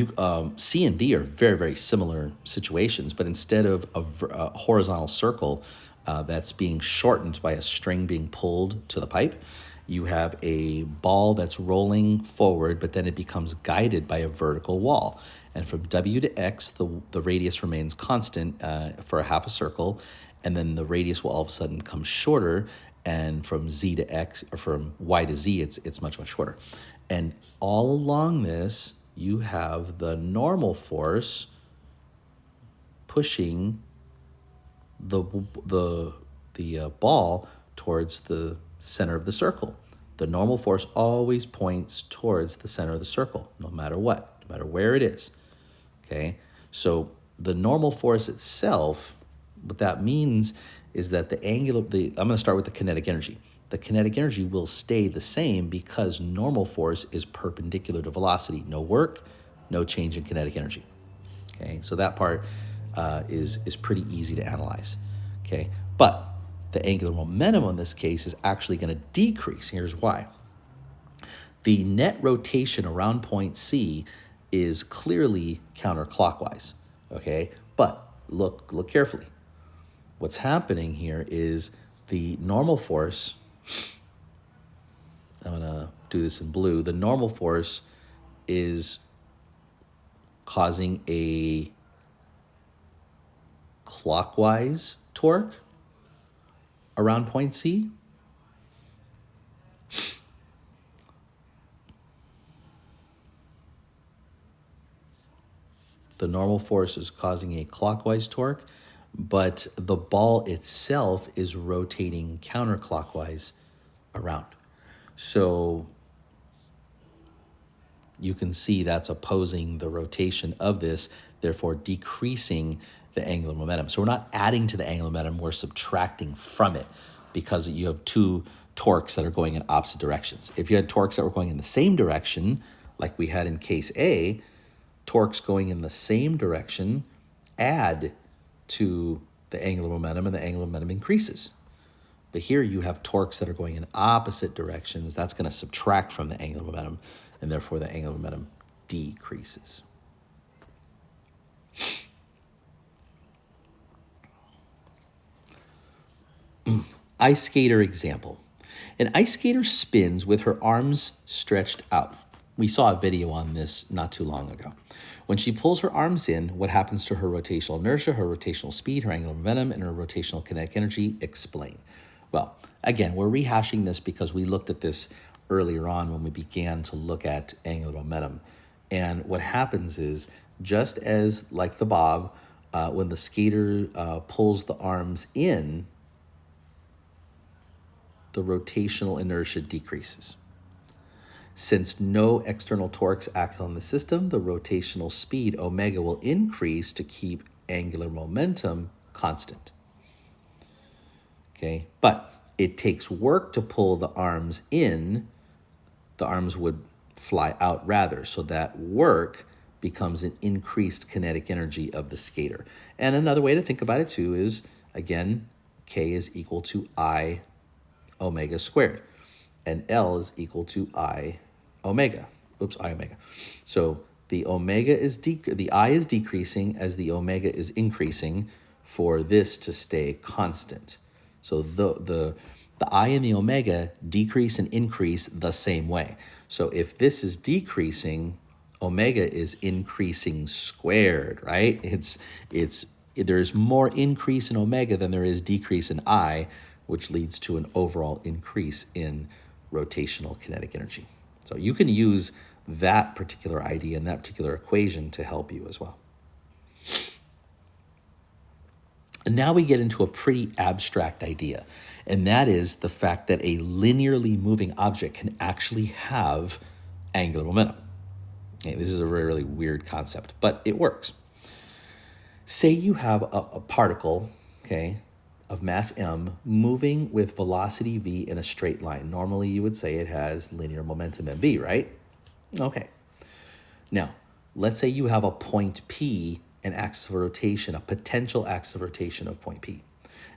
C and D are very, very similar situations, but instead of a horizontal circle that's being shortened by a string being pulled to the pipe, you have a ball that's rolling forward, but then it becomes guided by a vertical wall. And from W to X, the radius remains constant for a half a circle, and then the radius will all of a sudden come shorter, and from Z to X, or from Y to Z, it's much, much shorter. And all along this, you have the normal force pushing the ball towards the center of the circle. The normal force always points towards the center of the circle, no matter what, no matter where it is. Okay, so the normal force itself, what that means is that I'm going to start with the kinetic energy. The kinetic energy will stay the same because normal force is perpendicular to velocity. No work, no change in kinetic energy. Okay, so that part is pretty easy to analyze. Okay, but the angular momentum in this case is actually going to decrease. Here's why. The net rotation around point C is clearly counterclockwise. Okay, but look carefully. What's happening here is the normal force, I'm going to do this in blue, the normal force is causing a clockwise torque around point C. The normal force is causing a clockwise torque, but the ball itself is rotating counterclockwise around. So you can see that's opposing the rotation of this, therefore decreasing the angular momentum. So we're not adding to the angular momentum, we're subtracting from it because you have two torques that are going in opposite directions. If you had torques that were going in the same direction, like we had in case A, torques going in the same direction add to the angular momentum and the angular momentum increases. But here you have torques that are going in opposite directions. That's going to subtract from the angular momentum, and therefore the angular momentum decreases. Ice skater example. An ice skater spins with her arms stretched out. We saw a video on this not too long ago. When she pulls her arms in, what happens to her rotational inertia, her rotational speed, her angular momentum, and her rotational kinetic energy? Explain. Well, again, we're rehashing this because we looked at this earlier on when we began to look at angular momentum. And what happens is, just as like the bob, when the skater pulls the arms in, the rotational inertia decreases. Since no external torques act on the system, the rotational speed omega will increase to keep angular momentum constant. Okay, but it takes work to pull the arms in. The arms would fly out rather, so that work becomes an increased kinetic energy of the skater. And another way to think about it too is, again, K is equal to I omega squared, and L is equal to I omega. I omega. So the omega is the I is decreasing as the omega is increasing for this to stay constant. So the I and the omega decrease and increase the same way. So if this is decreasing, omega is increasing squared, right? There's more increase in omega than there is decrease in I, which leads to an overall increase in rotational kinetic energy. So you can use that particular idea and that particular equation to help you as well. And now we get into a pretty abstract idea, and that is the fact that a linearly moving object can actually have angular momentum. Okay, this is a really, really weird concept, but it works. Say you have a particle, okay, of mass m moving with velocity v in a straight line. Normally you would say it has linear momentum mv, right? Okay. Now, let's say you have a point P, an axis of rotation, a potential axis of rotation of point P.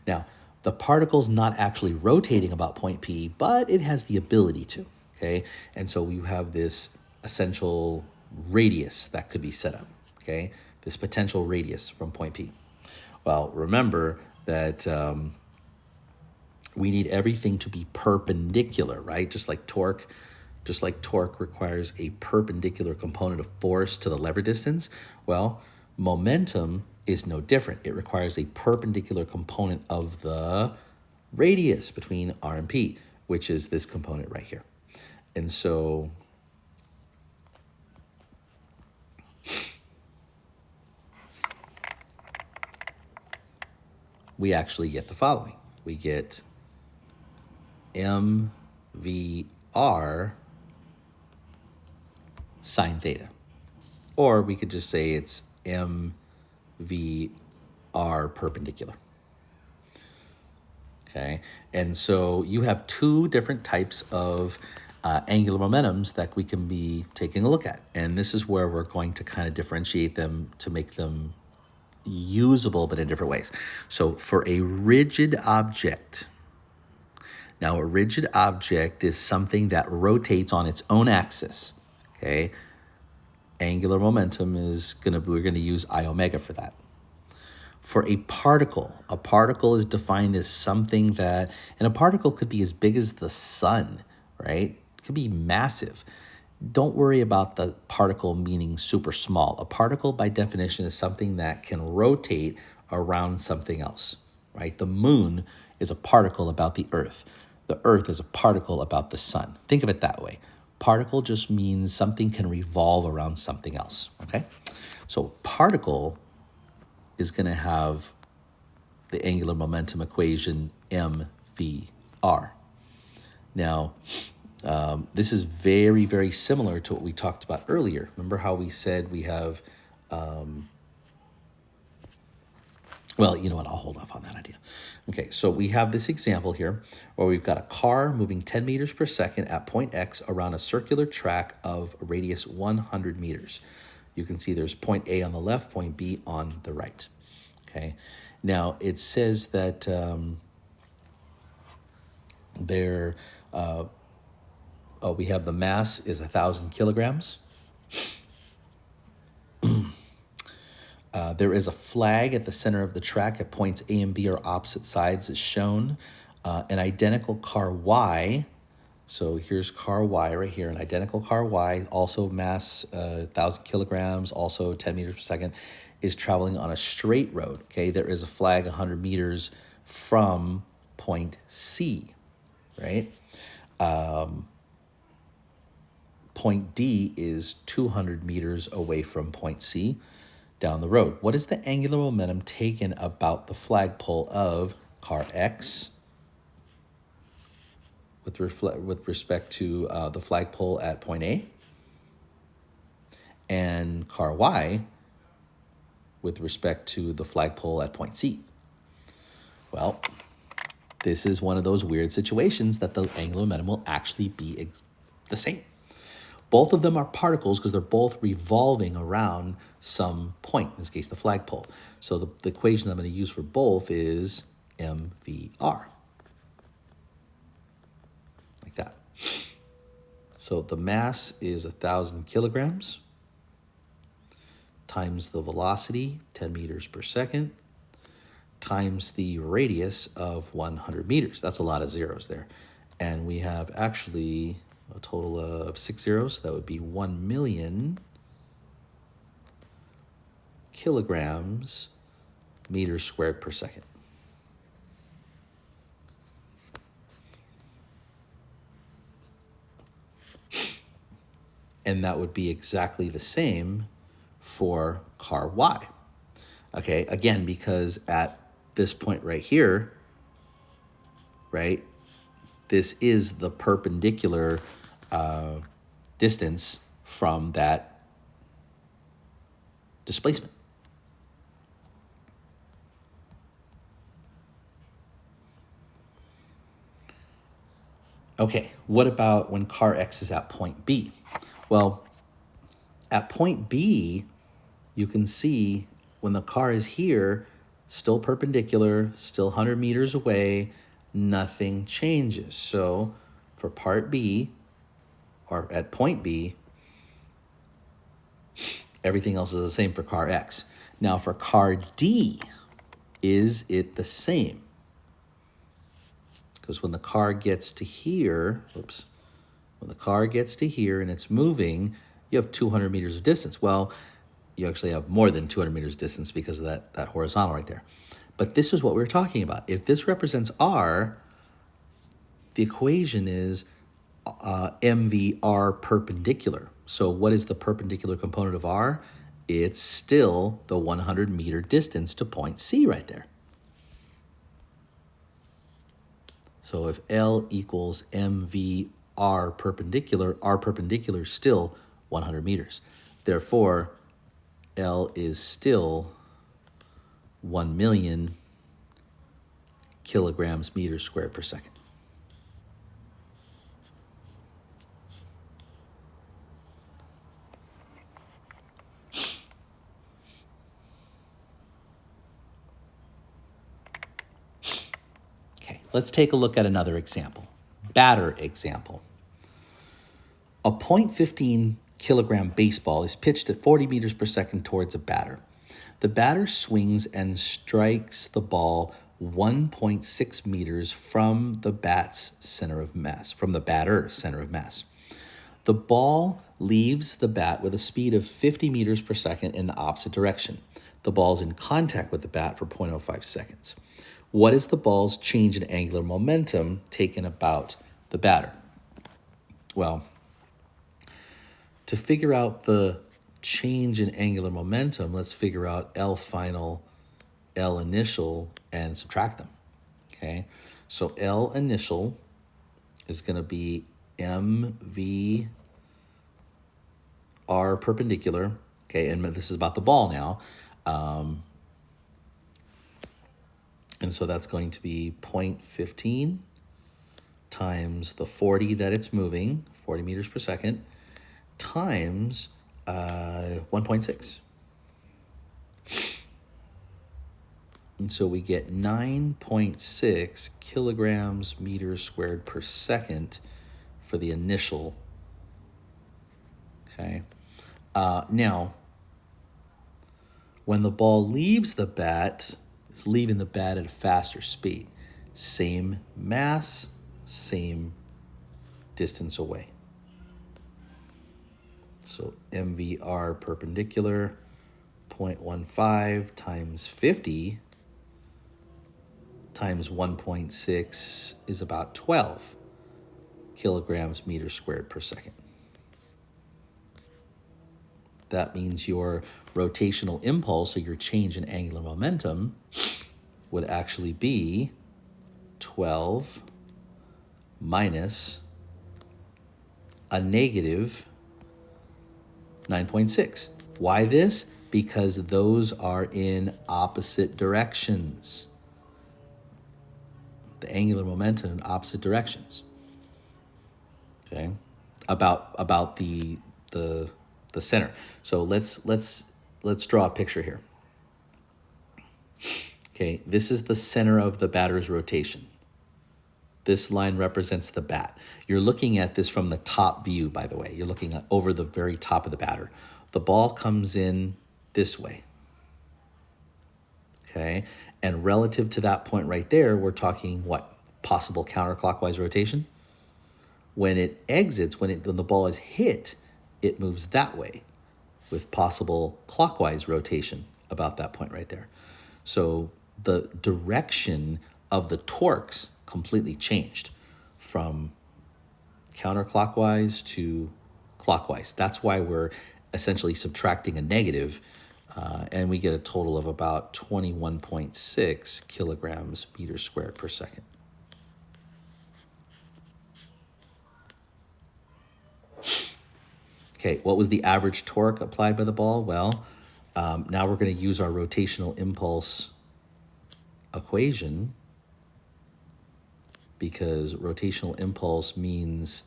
Now, the particle's not actually rotating about point P, but it has the ability to, okay? And so we have this essential radius that could be set up, okay? This potential radius from point P. Well, remember that we need everything to be perpendicular, right? Just like torque requires a perpendicular component of force to the lever distance. Well, momentum is no different. It requires a perpendicular component of the radius between R and P, which is this component right here. And so we actually get the following. We get mvr sine theta. Or we could just say it's mvr perpendicular. Okay, and so you have two different types of angular momentums that we can be taking a look at. And this is where we're going to kind of differentiate them to make them usable, but in different ways. So for a rigid object, now a rigid object is something that rotates on its own axis, okay? Angular momentum we're gonna use I omega for that. For a particle is defined as something that, and a particle could be as big as the sun, right? It could be massive. Don't worry about the particle meaning super small. A particle, by definition, is something that can rotate around something else, right? The moon is a particle about the Earth. The Earth is a particle about the sun. Think of it that way. Particle just means something can revolve around something else, okay? So particle is going to have the angular momentum equation mvr. Now, this is very, very similar to what we talked about earlier. Remember how we said we have, well, you know what, I'll hold off on that idea. Okay, so we have this example here where we've got a car moving 10 meters per second at point X around a circular track of a radius 100 meters. You can see there's point A on the left, point B on the right. Okay, now it says that we have the mass is 1,000 kilograms. There is a flag at the center of the track at points A and B are opposite sides as shown. An identical car Y, so here's car Y right here, an identical car Y, also mass 1,000 kilograms, also 10 meters per second, is traveling on a straight road. Okay, there is a flag 100 meters from point C, right? Point D is 200 meters away from point C down the road. What is the angular momentum taken about the flagpole of car X with respect to the flagpole at point A, and car Y with respect to the flagpole at point C? Well, this is one of those weird situations that the angular momentum will actually be the same. Both of them are particles because they're both revolving around some point, in this case, the flagpole. So the equation I'm going to use for both is mvr, like that. So the mass is 1,000 kilograms times the velocity, 10 meters per second, times the radius of 100 meters. That's a lot of zeros there. And we have actually a total of 6 zeros. That would be 1 million kilograms meters squared per second. And that would be exactly the same for car Y. Okay, again, because at this point right here, right, this is the perpendicular distance from that displacement. Okay, what about when car X is at point B? Well, at point B, you can see when the car is here, still perpendicular, still 100 meters away, nothing changes. So for part B, or at point B, everything else is the same for car X. Now for car D, is it the same? Because when the car gets to here, when the car gets to here and it's moving, you have 200 meters of distance. Well, you actually have more than 200 meters distance because of that horizontal right there. But this is what we're talking about. If this represents R, the equation is mvr perpendicular. So what is the perpendicular component of R? It's still the 100 meter distance to point C right there. So if L equals mvr perpendicular, R perpendicular is still 100 meters. Therefore, L is still 1 million kilograms meters squared per second. Okay, let's take a look at another example. Batter example. A .15 kilogram baseball is pitched at 40 meters per second towards a batter. The batter swings and strikes the ball 1.6 meters from the batter's center of mass. The ball leaves the bat with a speed of 50 meters per second in the opposite direction. The ball is in contact with the bat for 0.05 seconds. What is the ball's change in angular momentum taken about the batter? Well, To figure out the change in angular momentum, let's figure out L final, L initial, and subtract them. Okay, so L initial is going to be MV R perpendicular. Okay, and this is about the ball now. And so that's going to be 0.15 times the 40 that it's moving, 40 meters per second, times 1.6. And so we get 9.6 kilograms meters squared per second for the initial. Okay. Now, when the ball leaves the bat, it's leaving the bat at a faster speed. Same mass, same distance away. So MVR perpendicular, 0.15 times 50 times 1.6 is about 12 kilograms meters squared per second. That means your rotational impulse, or your change in angular momentum, would actually be 12 minus a negative 9.6. Why this? Because those are in opposite directions. The angular momentum in opposite directions. Okay, about the center. So let's draw a picture here. Okay, this is the center of the batter's rotation. This line represents the bat. You're looking at this from the top view, by the way. You're looking at over the very top of the batter. The ball comes in this way. Okay, and relative to that point right there, we're talking what? Possible counterclockwise rotation. When it exits, when the ball is hit, it moves that way with possible clockwise rotation about that point right there. So the direction of the torques completely changed from counterclockwise to clockwise. That's why we're essentially subtracting a negative, and we get a total of about 21.6 kilograms meters squared per second. Okay, what was the average torque applied by the ball? Well, now we're going to use our rotational impulse equation, because rotational impulse means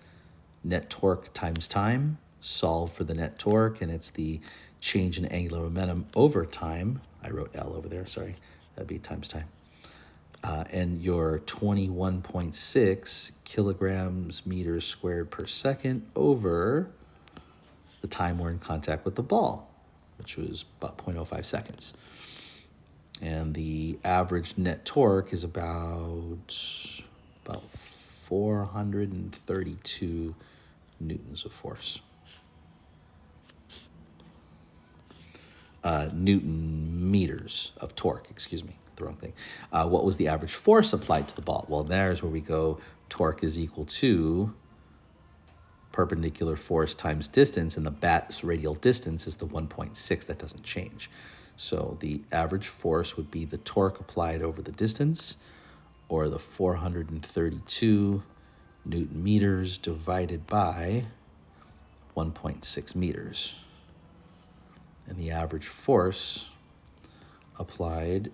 net torque times time. Solve for the net torque, and it's the change in angular momentum over time. I wrote L over there, sorry. That'd be times time. And your 21.6 kilograms meters squared per second over the time we're in contact with the ball, which was about 0.05 seconds. And the average net torque is about 432 newtons of force. Newton meters of torque, excuse me, the wrong thing. What was the average force applied to the ball? Well, there's where we go. Torque is equal to perpendicular force times distance, and the bat's radial distance is the 1.6. That doesn't change. So the average force would be the torque applied over the distance, or the 432 Newton meters divided by 1.6 meters. And the average force applied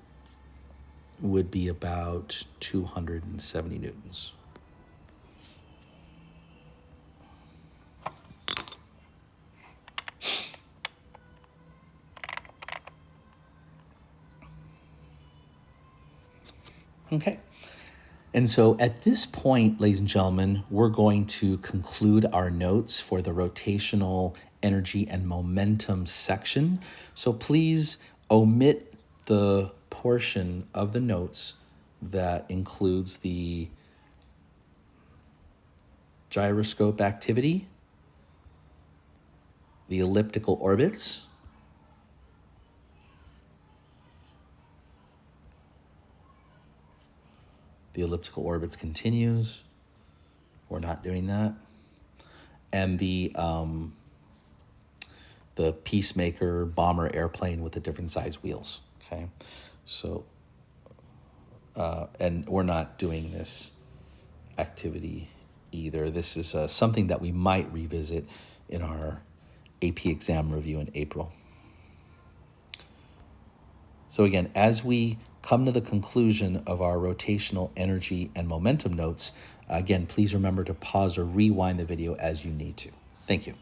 would be about 270 newtons. Okay. And so at this point, ladies and gentlemen, we're going to conclude our notes for the rotational energy and momentum section. So please omit the portion of the notes that includes the gyroscope activity, the elliptical orbits, the elliptical orbits continues. We're not doing that. And the the Peacemaker bomber airplane with the different size wheels. Okay, so and we're not doing this activity either. This is something that we might revisit in our AP exam review in April. So again, as we come to the conclusion of our rotational energy and momentum notes, again, please remember to pause or rewind the video as you need to. Thank you.